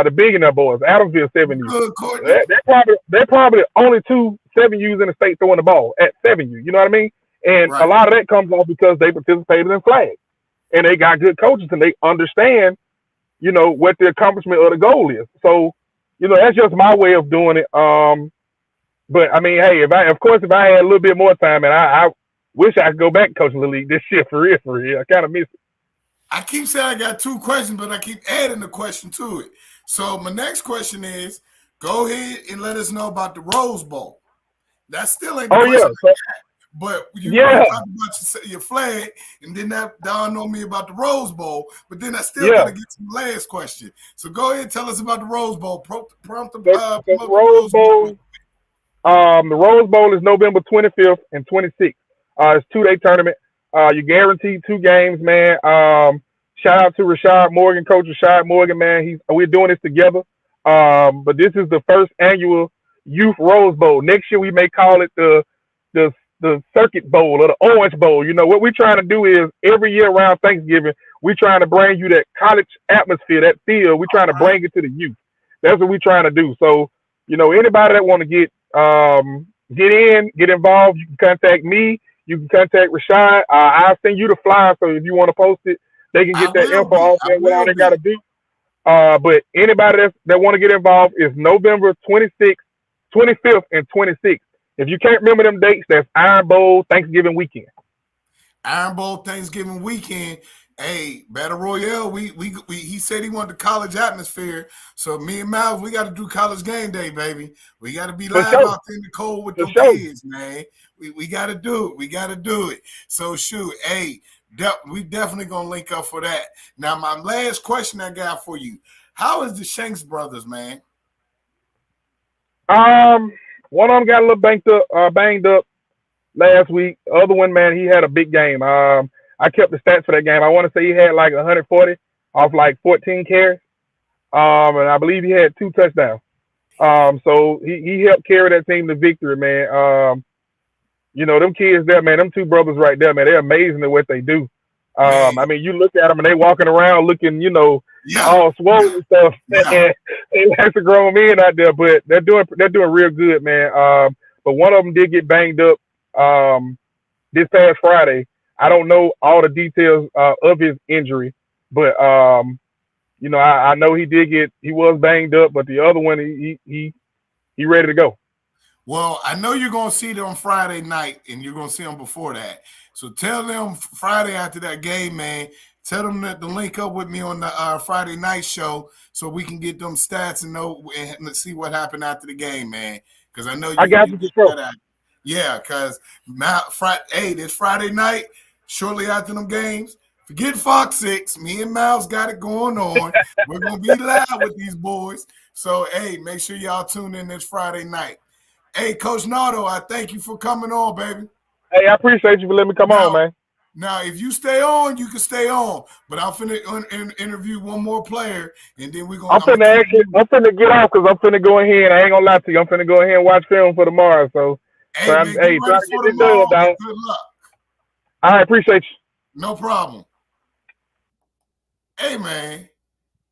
the Billionaire Boys, Adamsville 7U, they're probably the only two 7Us in the state throwing the ball at 7U. You know what I mean? And a lot of that comes off because they participated in flag, and they got good coaches, and they understand, what the accomplishment of the goal is. So, that's just my way of doing it. But hey, if I had a little bit more time, and I wish I could go back coaching the league this year for real. I kind of miss it. I keep saying I got two questions, but I keep adding a question to it. So my next question is, go ahead and let us know about the Rose Bowl. That still ain't the question. Yeah. But you talked about your flag, and then that dawned on me about the Rose Bowl. But then I still got to get to the last question. So go ahead and tell us about the Rose Bowl. The Rose Bowl. The Rose Bowl is November 25th and 26th. It's a 2-day tournament. You guaranteed 2 games, man. Shout out to Rashad Morgan, Coach Rashad Morgan, man. We're doing this together. But this is the first annual Youth Rose Bowl. Next year we may call it the Circuit Bowl or the Orange Bowl. What we're trying to do is every year around Thanksgiving, we're trying to bring you that college atmosphere, that feel. We're trying to bring it to the youth. That's what we're trying to do. So, anybody that want to get involved, you can contact me. You can contact Rashad. I'll send you the flyer, so if you want to post it, they can get that info off there, what all they got to do. But anybody that want to get involved is November 26th, 25th, and 26th. If you can't remember them dates, that's Iron Bowl Thanksgiving weekend. Iron Bowl Thanksgiving weekend. Hey, Battle Royale, he said he wanted the college atmosphere. So me and Miles, we got to do college game day, baby. We got to be live out there in the cold with the kids, man. We got to do it. We got to do it. So shoot, hey, we definitely gonna link up for that. Now, my last question I got for you: how is the Shanks brothers, man? One of them got a little banged up last week. The other one, man, he had a big game. I kept the stats for that game. I want to say he had like 140 off like 14 carries. And I believe he had 2 touchdowns. So he helped carry that team to victory, man. Them kids there, man, them 2 brothers right there, man, they're amazing at what they do. You look at them and they walking around looking, all swollen and stuff. Yeah. And that's a grown men out there, but they're doing real good, man. But one of them did get banged up this past Friday. I don't know all the details of his injury, but I know he was banged up, but the other one he ready to go. Well, I know you're going to see them Friday night, and you're going to see them before that. So tell them Friday after that game, man. Tell them to link up with me on the Friday night show so we can get them stats and know and see what happened after the game, man. Because I know I you got you for get sure. that out. Yeah, because this Friday night, shortly after them games, forget Fox 6. Me and Miles got it going on. We're going to be live with these boys. So, hey, make sure y'all tune in this Friday night. Hey, Coach Nardo, I thank you for coming on, baby. Hey, I appreciate you for letting me come on, man. Now, if you stay on, you can stay on. But I'm finna interview one more player, and then we're gonna. I'm finna get off because I'm finna go in here. And I ain't gonna lie to you. I'm finna go in here and watch film for tomorrow. So Hey, trying man, get to ready get for this done, tomorrow, dog. and good luck. All right, appreciate you. No problem. Hey, man.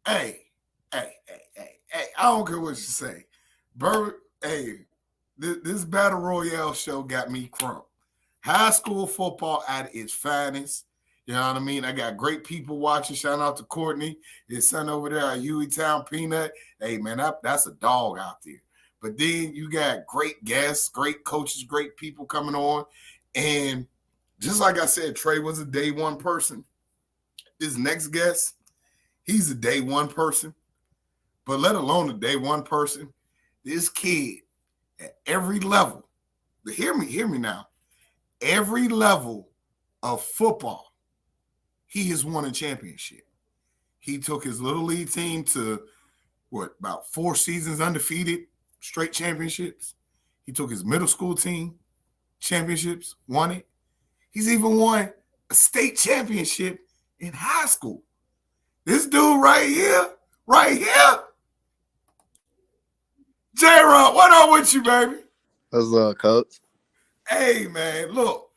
Hey. I don't care what you say. Bird, hey, this Battle Royale show got me crunk. High school football at its finest. You know what I mean? I got great people watching. Shout out to Courtney, his son over there at Hueytown Peanut. Hey, man, that's a dog out there. But then you got great guests, great coaches, great people coming on. And just like I said, Trey was a day one person. This next guest, he's a day one person. But let alone a day one person, this kid at every level, hear me now, every level of football, he has won a championship. He took his little league team to about 4 seasons undefeated, straight championships. He took his middle school team, championships, won it. He's even won a state championship in high school. This dude right here, J-Rock, what up with you, baby? What's up, Coach? Hey, man, look,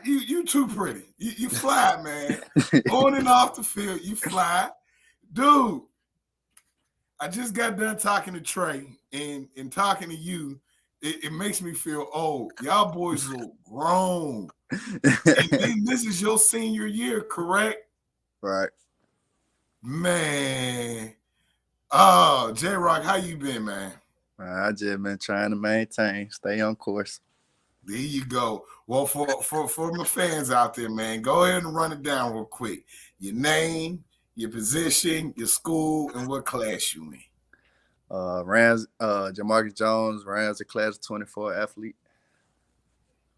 you too pretty. You fly, man. On and off the field, you fly. Dude, I just got done talking to Trey and talking to you. It makes me feel old. Y'all boys look grown. And then this is your senior year, correct? Right. Man. Oh, J-Rock, how you been, man? I just been trying to maintain, stay on course. There you go. Well, for my fans out there, man, go ahead and run it down real quick. Your name, your position, your school, and what class you in. Jamarcus Jones, Rams, a class of 24 athlete.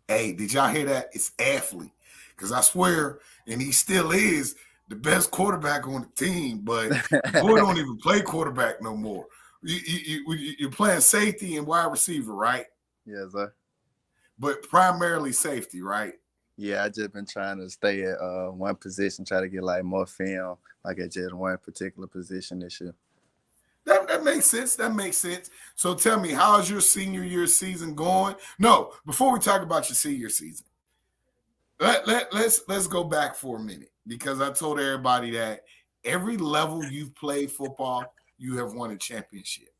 Hey, did y'all hear that? It's athlete. Because I swear, and he still is the best quarterback on the team, but boy don't even play quarterback no more. You're playing safety and wide receiver, right? Yes, sir. But primarily safety, right? Yeah, I just been trying to stay at one position, try to get like more film, like at just one particular position this year. That makes sense. That makes sense. So tell me, how's your senior year season going? No, before we talk about your senior season, let's go back for a minute because I told everybody that every level you've played football, you have won a championship.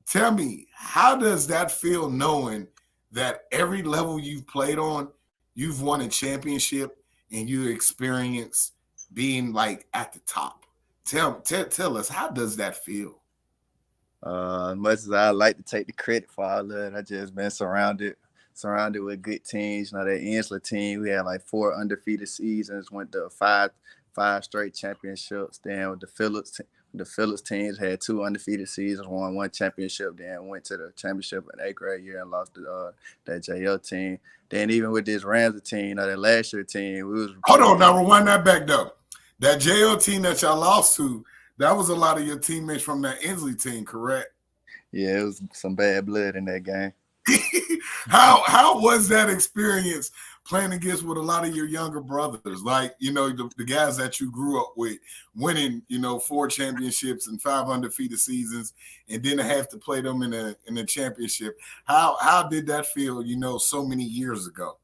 Tell me, how does that feel knowing that every level you've played on, you've won a championship and you experience being like at the top? Tell us, how does that feel? As much as I like to take the credit for all of it, I just been surrounded with good teams. You know, that Insler team, we had like 4 undefeated seasons, went to five straight championships. Then with the Phillips teams had 2 undefeated seasons, won 1 championship, then went to the championship in 8th grade year and lost to that JL team. Then even with this Ramsey team, you know, that last year team, we was Hold on, now rewind that back though. That JL team that y'all lost to, that was a lot of your teammates from that Inslee team, correct? Yeah, it was some bad blood in that game. How was that experience playing against with a lot of your younger brothers, like, you know, the guys that you grew up with, winning, you know, 4 championships and 5 undefeated seasons, and then to have to play them in a championship? How did that feel, you know, so many years ago?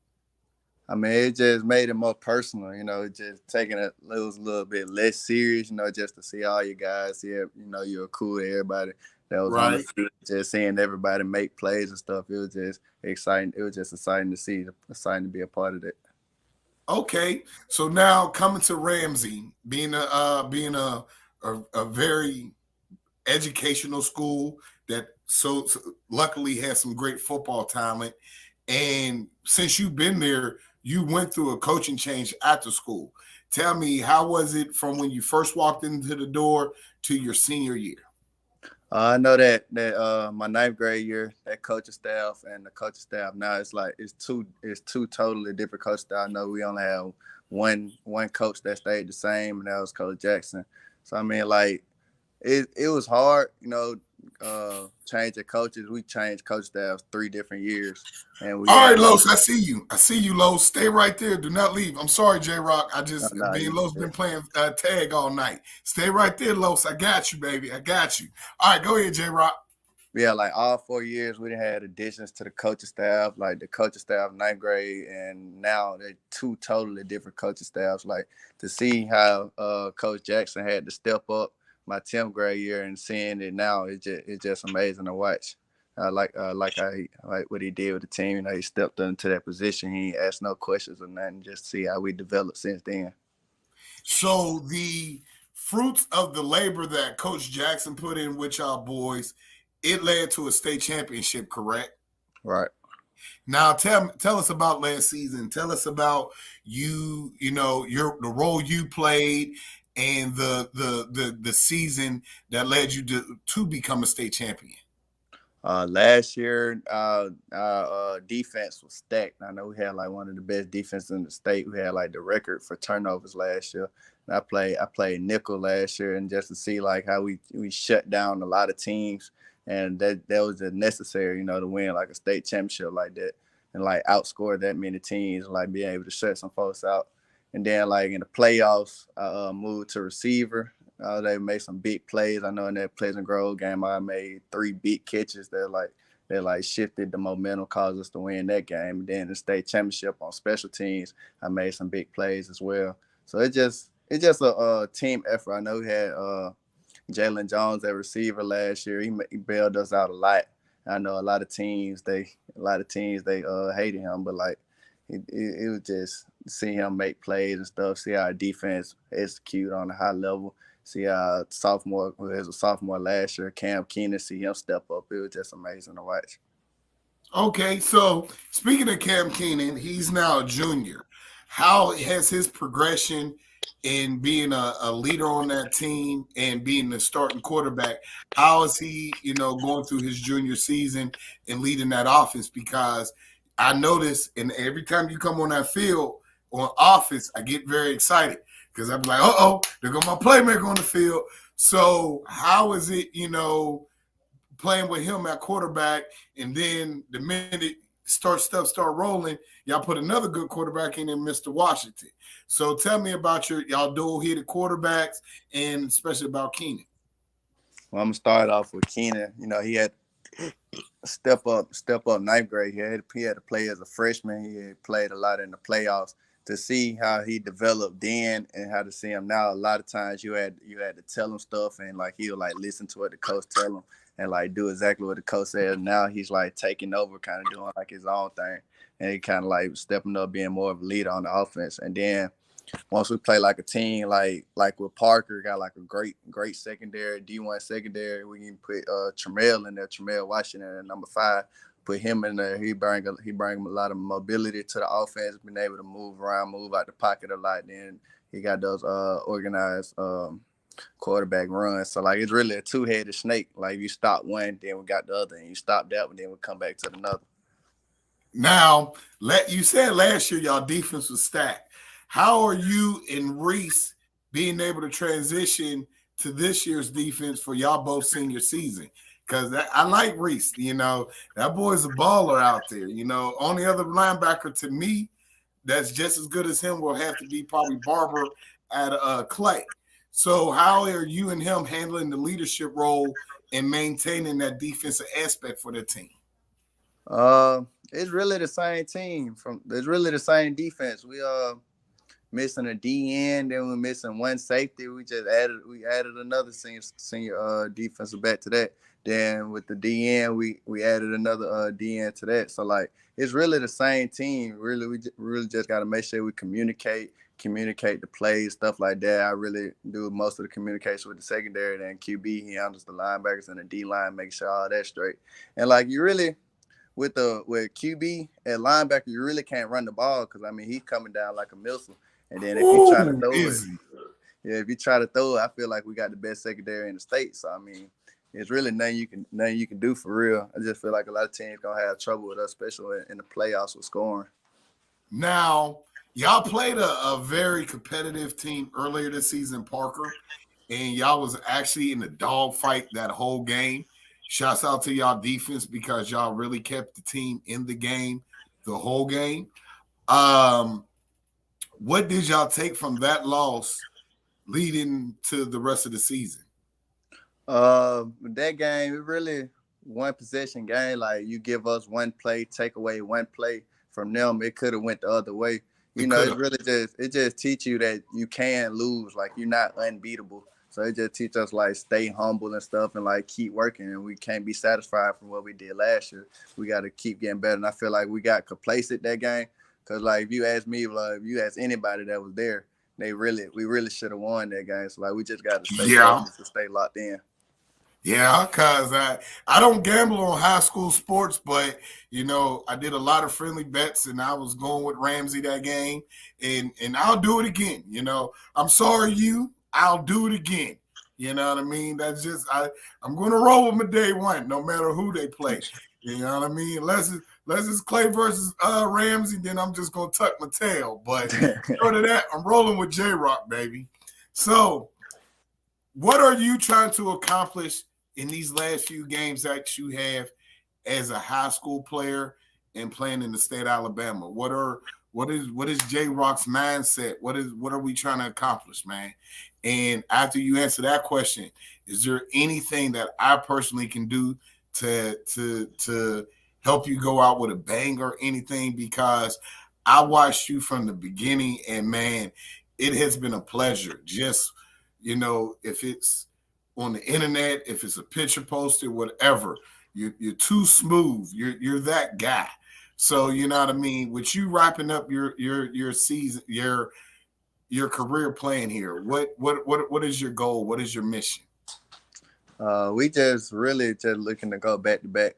I mean, it just made it more personal, you know, just taking it a little bit less serious, you know, just to see all you guys here, you know, you're cool to everybody that was on the field, just seeing everybody make plays and stuff. It was just exciting. It was just exciting to see, exciting to be a part of it. Okay, so now coming to Ramsey, being a very educational school that so luckily has some great football talent. And since you've been there, you went through a coaching change after school. Tell me, how was it from when you first walked into the door to your senior year? I know that my ninth grade year, that coaching staff and the coaching staff now it's two totally different coach staff. I know we only have one coach that stayed the same, and that was Coach Jackson. So I mean, like it was hard, changing coaches. We changed coach staffs 3 different years, and we All right, had like Los, I see you. I see you, Los. Stay right there. Do not leave. I'm sorry, J Rock. I just no, me and you Los been playing tag all night. Stay right there, Los. I got you, baby. I got you. All right, go ahead, J Rock. yeah, like all 4 years we done had additions to the coaching staff, like the coaching staff ninth grade, and now they're two totally different coaching staffs. Like to see how Coach Jackson had to step up my 10th grade year and seeing it now, it's just amazing to watch. Like how like what he did with the team. He stepped into that position. He ain't asked no questions or nothing. Just see how we developed since then. So the fruits of the labor that Coach Jackson put in with y'all boys, it led to a state championship, correct? Right. Now tell us about last season. Tell us about the role you played and the season that led you to become a state champion. Last year, our defense was stacked. I know we had like one of the best defenses in the state. We had like the record for turnovers last year. And I played nickel last year, and just to see like how we shut down a lot of teams, and that was just necessary, to win like a state championship like that, and like outscore that many teams, like being able to shut some folks out. And then like in the playoffs, I moved to receiver. They made some big plays. I know in that Pleasant Grove game, I made 3 big catches that shifted the momentum, caused us to win that game. And then the state championship on special teams, I made some big plays as well. So it's just a team effort. I know we had Jalen Jones at receiver last year. He bailed us out a lot. I know a lot of teams they hated him, but like it was just see him make plays and stuff. See our defense execute on a high level. See our sophomore, who was a sophomore last year, Cam Keenan, see him step up. It was just amazing to watch. Okay, so speaking of Cam Keenan, he's now a junior. How has his progression in being a leader on that team and being the starting quarterback? How is he, going through his junior season and leading that offense? Because I notice, and every time you come on that field on offense, I get very excited because I'm like, there go my playmaker on the field. So how is it, playing with him at quarterback, and then the minute start rolling, y'all put another good quarterback in Mr. Washington. So tell me about y'all dual-headed quarterbacks, and especially about Keenan. Well, I'm gonna start off with Keenan. He had step up ninth grade. He had to play as a freshman. He had played a lot in the playoffs. To see how he developed then and how to see him now, a lot of times you had to tell him stuff, and like he'll like listen to what the coach tell him and like do exactly what the coach says. Now he's like taking over, kind of doing like his own thing, and he kind of like stepping up, being more of a leader on the offense. And then once we play like a team, like with Parker, got like a great secondary, D1 secondary. We can put Tremel in there, Tremel Washington at number 5. Put him in there. He bring a lot of mobility to the offense, being able to move around, move out the pocket a lot. Then he got those organized quarterback runs. So like it's really a two-headed snake. Like you stop one, then we got the other, and you stop that one, then we come back to another. Now, you said last year y'all defense was stacked. How are you and Reese being able to transition to this year's defense for y'all both senior season? Because I like Reese. That boy's a baller out there. Only other linebacker to me that's just as good as him will have to be probably Barber at Clay. So how are you and him handling the leadership role and maintaining that defensive aspect for the team? It's really the same team. It's really the same defense. missing a DN, then we're missing one safety. We added another senior defensive back to that. Then with the DN, we added another DN to that. So like it's really the same team. Really, we really just got to make sure we communicate the plays, stuff like that. I really do most of the communication with the secondary. Then QB, he handles the linebackers and the D line, make sure all that's straight. And like you really with QB at linebacker, you really can't run the ball because I mean he's coming down like a missile. And then if you try to throw it, if you try to throw it, I feel like we got the best secondary in the state. So I mean, it's really nothing you can do for real. I just feel like a lot of teams gonna have trouble with us, especially in the playoffs with scoring. Now, y'all played a very competitive team earlier this season, Parker, and y'all was actually in the dog fight that whole game. Shouts out to y'all defense because y'all really kept the team in the game the whole game. What did y'all take from that loss leading to the rest of the season? That game, it really one possession game. Like you give us one play, take away one play from them, it could have went the other way. It's really just teach you that you can lose. Like you're not unbeatable. So it just teach us like stay humble and stuff and like keep working. And we can't be satisfied from what we did last year. We got to keep getting better. And I feel like we got complacent that game. Cause like if you ask me, like if you ask anybody that was there, we really should have won that game. So like we just got to stay focused and stay locked in. Yeah, because I don't gamble on high school sports, but, I did a lot of friendly bets, and I was going with Ramsey that game, and I'll do it again. I'm sorry, I'll do it again. You know what I mean? That's just I'm going to roll with my day one, no matter who they play. You know what I mean? Unless it's Clay versus Ramsey, then I'm just going to tuck my tail. But short of that, I'm rolling with J-Rock, baby. So what are you trying to accomplish in these last few games that you have as a high school player and playing in the state of Alabama? What is J-Rock's mindset? What are we trying to accomplish, man? And after you answer that question, is there anything that I personally can do to help you go out with a bang or anything? Because I watched you from the beginning, and man, it has been a pleasure. Just if it's on the internet, if it's a picture posted, whatever, you're too smooth. You're that guy. So you know what I mean. With you wrapping up your season, your career playing here, what is your goal? What is your mission? We just really just looking to go back to back.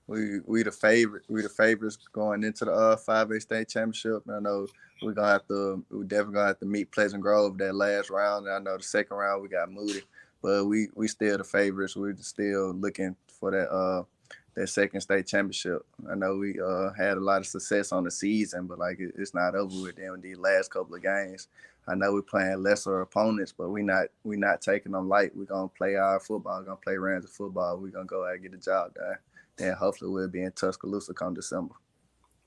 We the favorites going into the 5A state championship. And I know we're definitely gonna have to meet Pleasant Grove that last round. And I know the second round we got Moody, but we still the favorites. We're still looking for that second state championship. I know we had a lot of success on the season, but like it's not over with them in these last couple of games. I know we're playing lesser opponents, but we not taking them light. We're gonna play our football. We're gonna play Ramsey football. We're gonna go out and get the job done. Then hopefully we'll be in Tuscaloosa come December.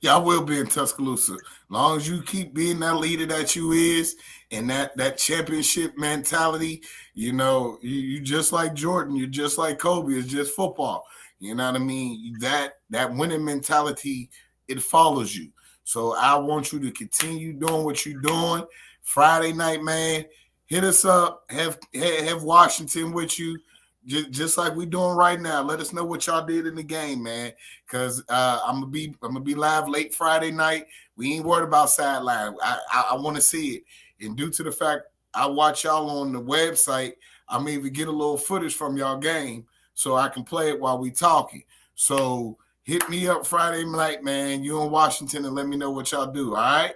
Yeah, I will be in Tuscaloosa. As long as you keep being that leader that you is and that championship mentality, you just like Jordan, you're just like Kobe, it's just football. You know what I mean? That winning mentality, it follows you. So I want you to continue doing what you're doing. Friday night, man, hit us up, have Washington with you. Just like we're doing right now. Let us know what y'all did in the game, man. Because I'm gonna be live late Friday night. We ain't worried about sideline. I want to see it. And due to the fact I watch y'all on the website, I'm even get a little footage from y'all game so I can play it while we talking. So hit me up Friday night, man. You in Washington, and let me know what y'all do. All right.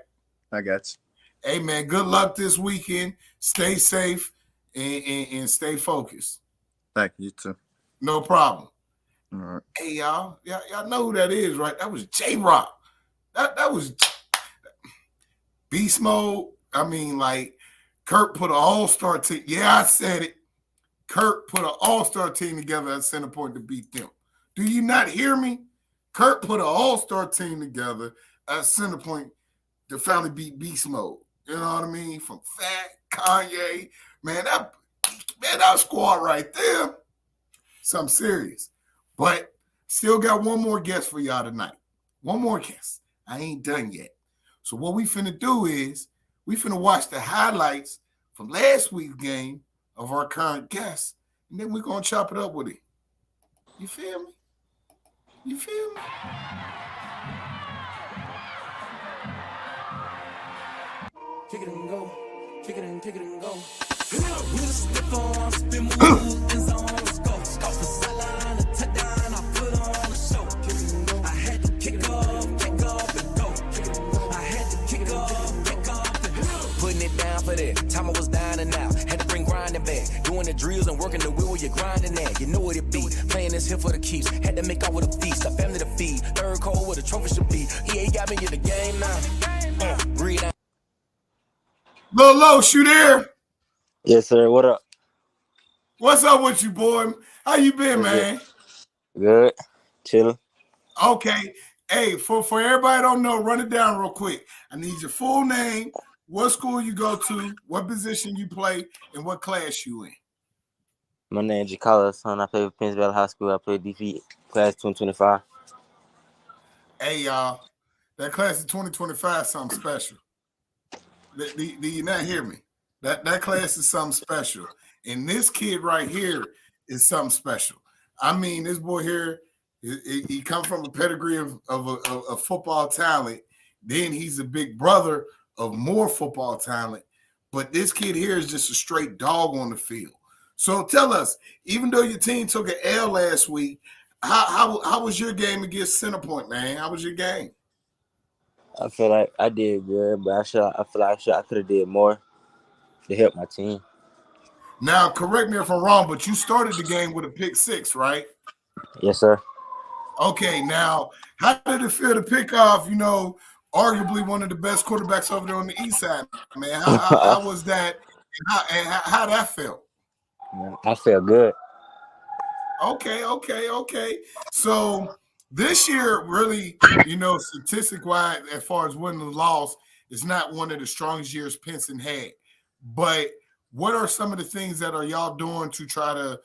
I got you. Hey, man. Good luck this weekend. Stay safe and stay focused. Thank you, too. No problem. All right. Hey, y'all know who that is, right? That was J-Rock. That was beast mode. I mean, like, Kurt put an all-star team. Yeah, I said it. Kurt put an all-star team together at center point to beat them. Do you not hear me? Kurt put an all-star team together at center point to finally beat beast mode. You know what I mean? From Fat, Kanye, man, that squad right there, something serious. But still got one more guest for y'all tonight. One more guest. I ain't done yet. So what we finna do is We finna watch the highlights from last week's game of our current guest, and then we're gonna chop it up with him. You feel me? You feel me? Kick it and go, kick it and go. We'll slip on, spin move, and zone, let's go. Scout for sideline, a touchdown, I put on a show. I had to kick off, and go. I had to kick off, and go. Putting it down for that, time I was down and out. Had to bring grinding back, doing the drills and working the wheel where you're grinding at. You know what it be, playing this here for the keeps. Had to make out with a feast, a family to feed. Third cold where the trophy should be. EA got me in the game now. Read out. Lil Los, you there? Yes, sir. What up? What's up with you, boy? How you been, What's man? Good. Chilling. Okay. Hey, for everybody don't know, run it down real quick. I need your full name, what school you go to, what position you play, and what class you in. My name is Jacala, son. I play for Penns Valley High School. I play DP class 2025. Hey, y'all, that class of 2025 is something special. Do you not hear me? That class is something special. And this kid right here is something special. I mean, this boy here, he come from a pedigree of football talent. Then he's a big brother of more football talent. But this kid here is just a straight dog on the field. So tell us, even though your team took an L last week, how was your game against Centerpoint, man? How was your game? I feel like I did good, but I feel like I could have did more to help my team. Now, correct me if I'm wrong, but you started the game with a pick six, right? Yes, sir. Okay, now, how did it feel to pick off, arguably one of the best quarterbacks over there on the east side, man? How was that, and how that felt? I felt good. Okay. So this year, really, statistic-wise, as far as winning and loss, is not one of the strongest years Pinson had. But what are some of the things that are y'all doing to try to,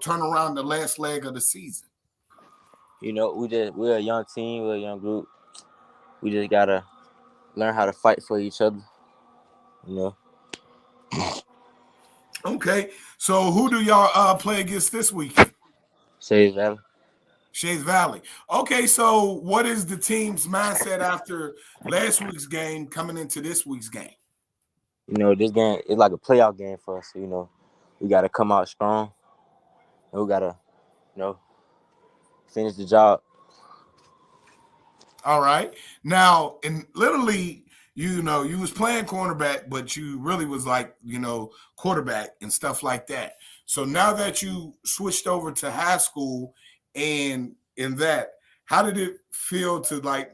turn around the last leg of the season? We're a young team, we're a young group. We just gotta learn how to fight for each other. Okay, so who do y'all play against this weekend? Shays Valley. Shays Valley. Okay, so what is the team's mindset after last week's game coming into this week's game? This game is like a playoff game for us. So, we gotta come out strong, and we gotta, finish the job. All right. Now, in literally, you was playing cornerback, but you really was like, quarterback and stuff like that. So now that you switched over to high school and in that, how did it feel to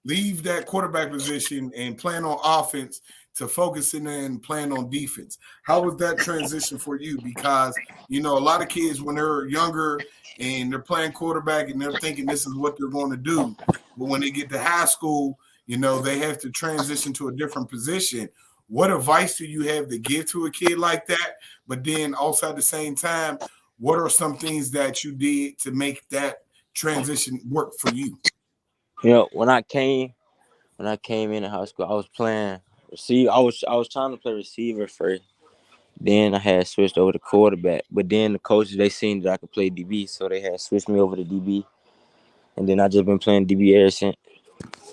leave that quarterback position and playing on offense to focusing and playing on defense? How was that transition for you? Because, a lot of kids when they're younger and they're playing quarterback and they're thinking this is what they're going to do. But when they get to high school, they have to transition to a different position. What advice do you have to give to a kid like that? But then also at the same time, what are some things that you did to make that transition work for you? When I came into high school, I was playing receiver. I was trying to play receiver first. Then I had switched over to quarterback. But then the coaches, they seen that I could play DB, so they had switched me over to DB. And then I just been playing DB ever since.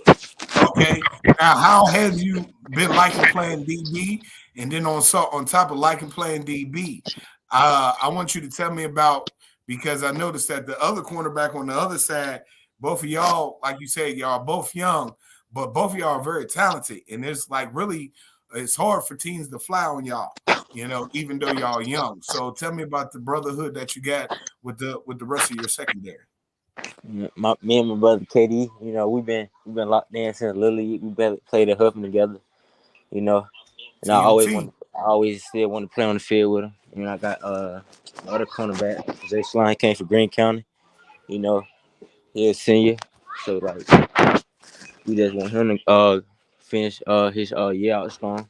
Okay. Now, how have you been liking playing DB? And then on top of liking playing DB, I want you to tell me about, because I noticed that the other cornerback on the other side, both of y'all, like you said, y'all are both young, but both of y'all are very talented. And it's it's hard for teams to fly on y'all, even though y'all are young. So tell me about the brotherhood that you got with the rest of your secondary. Me and my brother KD, we've been locked in since Little League. We played at Huffman together, and I always still want to play on the field with him. I got other cornerback, Jay Slime, came from Green County. He a senior, so we just want him to finish his year out strong.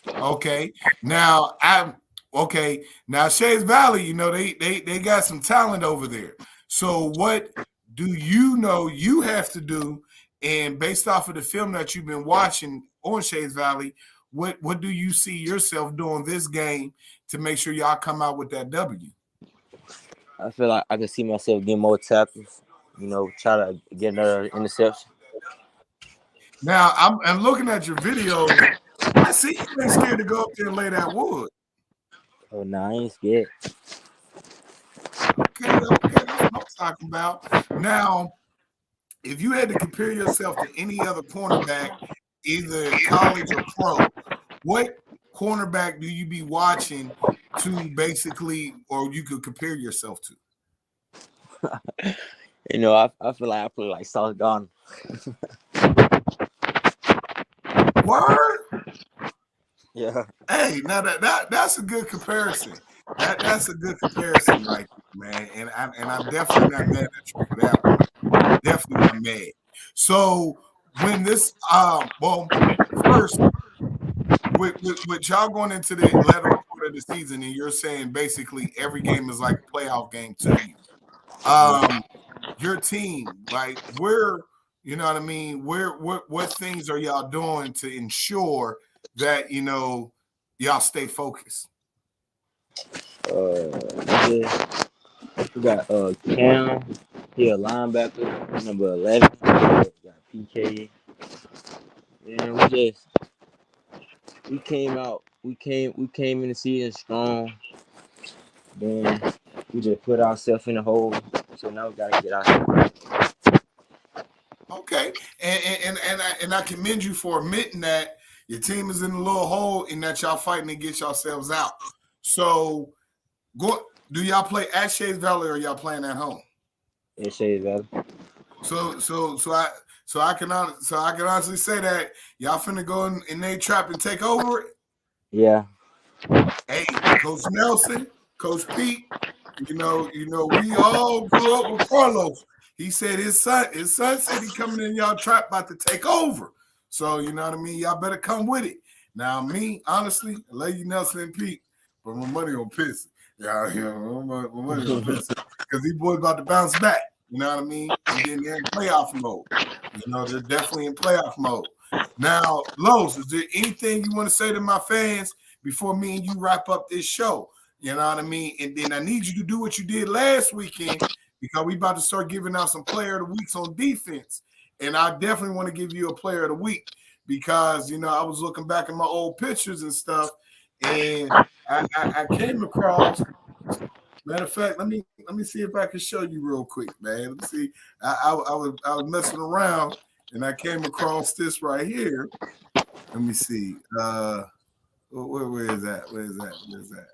Okay. Now Shays Valley, they got some talent over there. So what do you have to do And based off of the film that you've been watching on Shades Valley, what do you see yourself doing this game to make sure y'all come out with that W? I feel like I can see myself getting more tackles. Try to get another interception. Now I'm looking at your videos. I see you ain't scared to go up there and lay that wood. Oh, no, I ain't scared. Okay, that's what I'm talking about. Now, if you had to compare yourself to any other cornerback, either college or pro, what cornerback do you be watching to basically, or you could compare yourself to? I feel like I play like South Ghana. Word? Yeah. Hey, now that's a good comparison. That's a good comparison right there, man. And I'm definitely not mad at you for that one. Definitely not mad. So when this well, first with y'all going into the latter part of the season, and you're saying basically every game is like a playoff game to you. Your team, like where, you know what I mean? What things are y'all doing to ensure that y'all stay focused? We got Cam, he a linebacker, number 11. We got PK. And we came out, we came in the season strong. Then we just put ourselves in the hole. So now we gotta get out. Okay, and I commend you for admitting that your team is in a little hole and that y'all fighting to get yourselves out. So, do y'all play at Shades Valley or y'all playing at home? It Shades Valley. So I can honestly say that y'all finna go in their trap and take over it. Yeah. Hey, Coach Nelson, Coach Pete, we all grew up with Carlos. He said his son said he coming in y'all trap about to take over. So you know what I mean? Y'all better come with it. Now, me, honestly, I love you, Nelson and Pete, but my money on Pissy. Yeah, my money on Pissy. Because these boys about to bounce back. You know what I mean? And then they're in playoff mode. They're definitely in playoff mode. Now, Los, is there anything you want to say to my fans before me and you wrap up this show? You know what I mean? And then I need you to do what you did last weekend because we about to start giving out some player of the weeks on defense. And I definitely want to give you a player of the week because, I was looking back at my old pictures and stuff, and I came across. Matter of fact, let me see if I can show you real quick, man. Let me see. I was messing around and I came across this right here. Let me see. Where is that? Where is that? Where is that?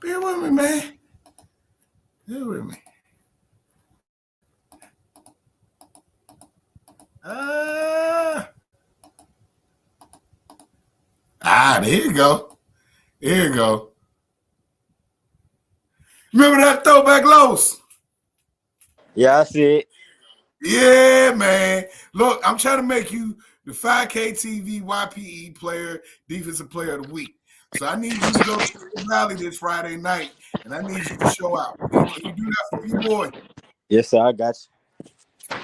Bear with me, man. Bear with me. There you go. Here you go. Remember that throwback, Los? Yeah, I see it. Yeah, man. Look, I'm trying to make you the 5K TV YPE defensive player of the week. So I need you to go to the Valley this Friday night, and I need you to show out. Can you do that for your boy? Yes, sir, I got you.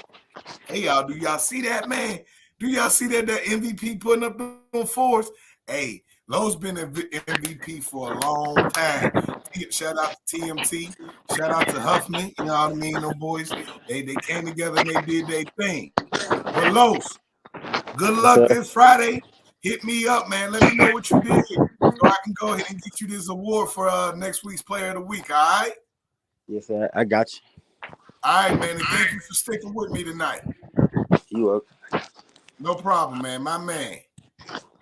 Hey, y'all, do y'all see that, man? Do y'all see that MVP putting up on force? Hey, Lowe's been an MVP for a long time. Shout out to TMT. Shout out to Huffman. You know what I mean? Them boys, they came together and they did their thing. But Lowe's, good Yes, luck sir. this Friday. Hit me up, man. Let me know what you did so I can go ahead and get you this award for next week's Player of the Week, all right? Yes, sir, I got you. All right, man, and thank you for sticking with me tonight. You welcome. No problem, man. My man.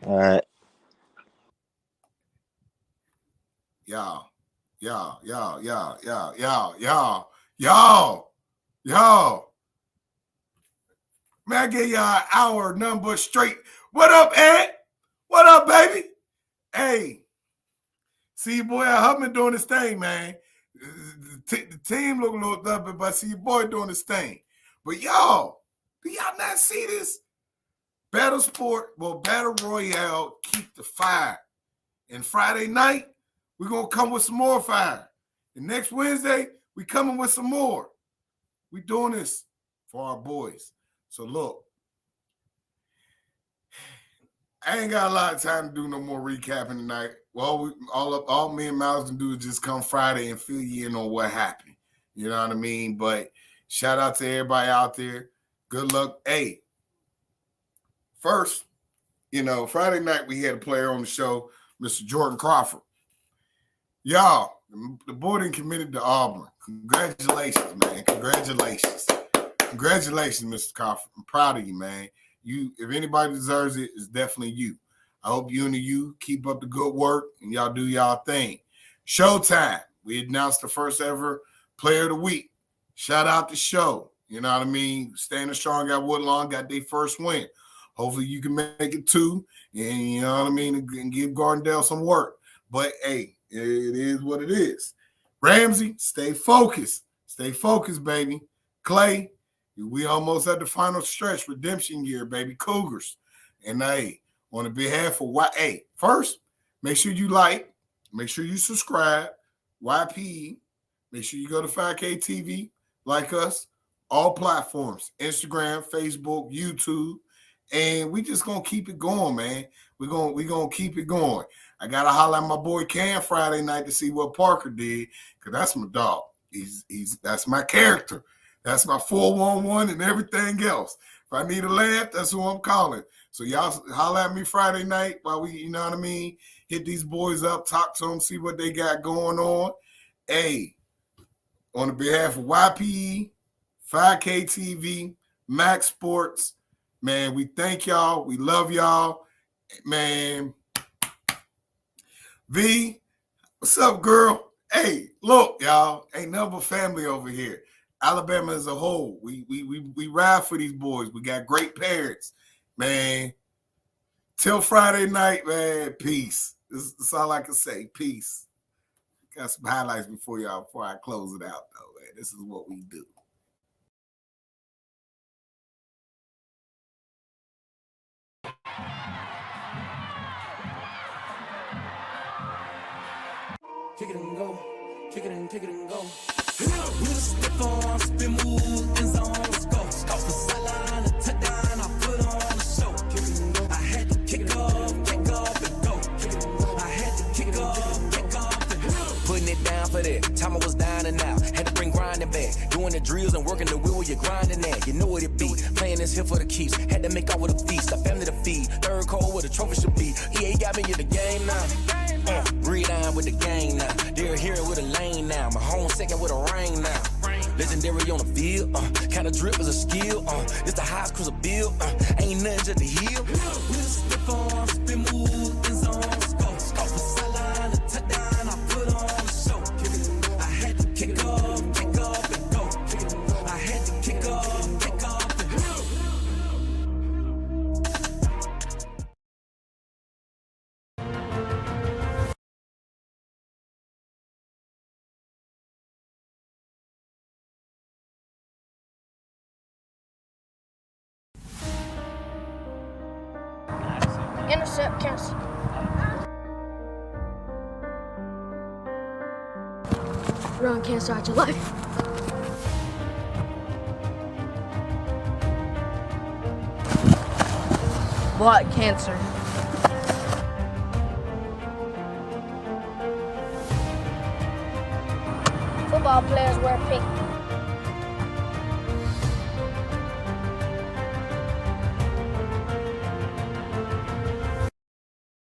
All right. Y'all. Man, I gave y'all an hour number straight. What up, Ed? What up, baby? Hey, see your boy Huffman doing his thing, man. The team look a little dumpy, but see your boy doing his thing. But y'all, do y'all not see this? Battle Royale, keep the fire. And Friday night, we're going to come with some more fire. And next Wednesday, we coming with some more. We doing this for our boys. So look, I ain't got a lot of time to do no more recapping tonight. Well, all me and Miles can do is just come Friday and fill you in on what happened. You know what I mean? But shout out to everybody out there. Good luck. Hey, first, Friday night we had a player on the show, Mr. Jordan Crawford. Y'all, the boy done committed to Auburn. Congratulations, man. Congratulations. Congratulations, Mr. Crawford. I'm proud of you, man. If anybody deserves it, it's definitely you. I hope you and you keep up the good work and y'all do y'all thing. Showtime. We announced the first ever player of the week. Shout out to Show. You know what I mean? Standing strong at Woodlawn, got their first win. Hopefully you can make it too. And you know what I mean? And give Gardendale some work. But hey, it is what it is. Ramsey, stay focused. Stay focused, baby. Clay, we almost at the final stretch, redemption year, baby. Cougars. And hey, on the behalf of first, make sure you like, make sure you subscribe, YPE, make sure you go to 5K TV, like us, all platforms, Instagram, Facebook, YouTube, and we just gonna keep it going, man. We're gonna keep it going. I gotta holler at my boy Cam Friday night to see what Parker did, because that's my dog. That's my character. That's my 411 and everything else. If I need a laugh, that's who I'm calling. So y'all holler at me Friday night while we, you know what I mean, hit these boys up, talk to them, see what they got going on. Hey, on the behalf of YPE, 5K TV, Max Sports, man, we thank y'all. We love y'all. Man, V, what's up, girl? Hey, look, y'all, ain't nothing but family over here. Alabama as a whole, we ride for these boys. We got great parents, man. Till Friday night, man. Peace. That's all I can say. Peace. Got some highlights before I close it out, though, man. This is what we do. Kick it and go. Kick it and go. With a step on, spin move, in zone, let's go. Scout for sideline, a touchdown, I put on the show. Kick it and go. I had to kick off and go. Kick it and go. I had to kick off and go. Putting it down for that. Time I was down and out. Had to bring grinding back. Doing the drills and working the wheel where you're grinding at. You know what it be. Playing this here for the keeps. Had to make out with a feast. A family to feed. Third cold where the trophy should be. EA got me in the game now. Breed on with the gang now. They're here with a lane now. My home second with a ring now. Legendary on the field. Kind of drip is a skill. It's the highest cruiser bill. Ain't nothing just to heal. With a step on, spin move, in zone, let's go. Scout for sideline, a touchdown, I put on the show. I had to kick off and go. I had to kick off and go. Intercept, cancel. Run can't start your life. Blood cancer. Football players wear pink.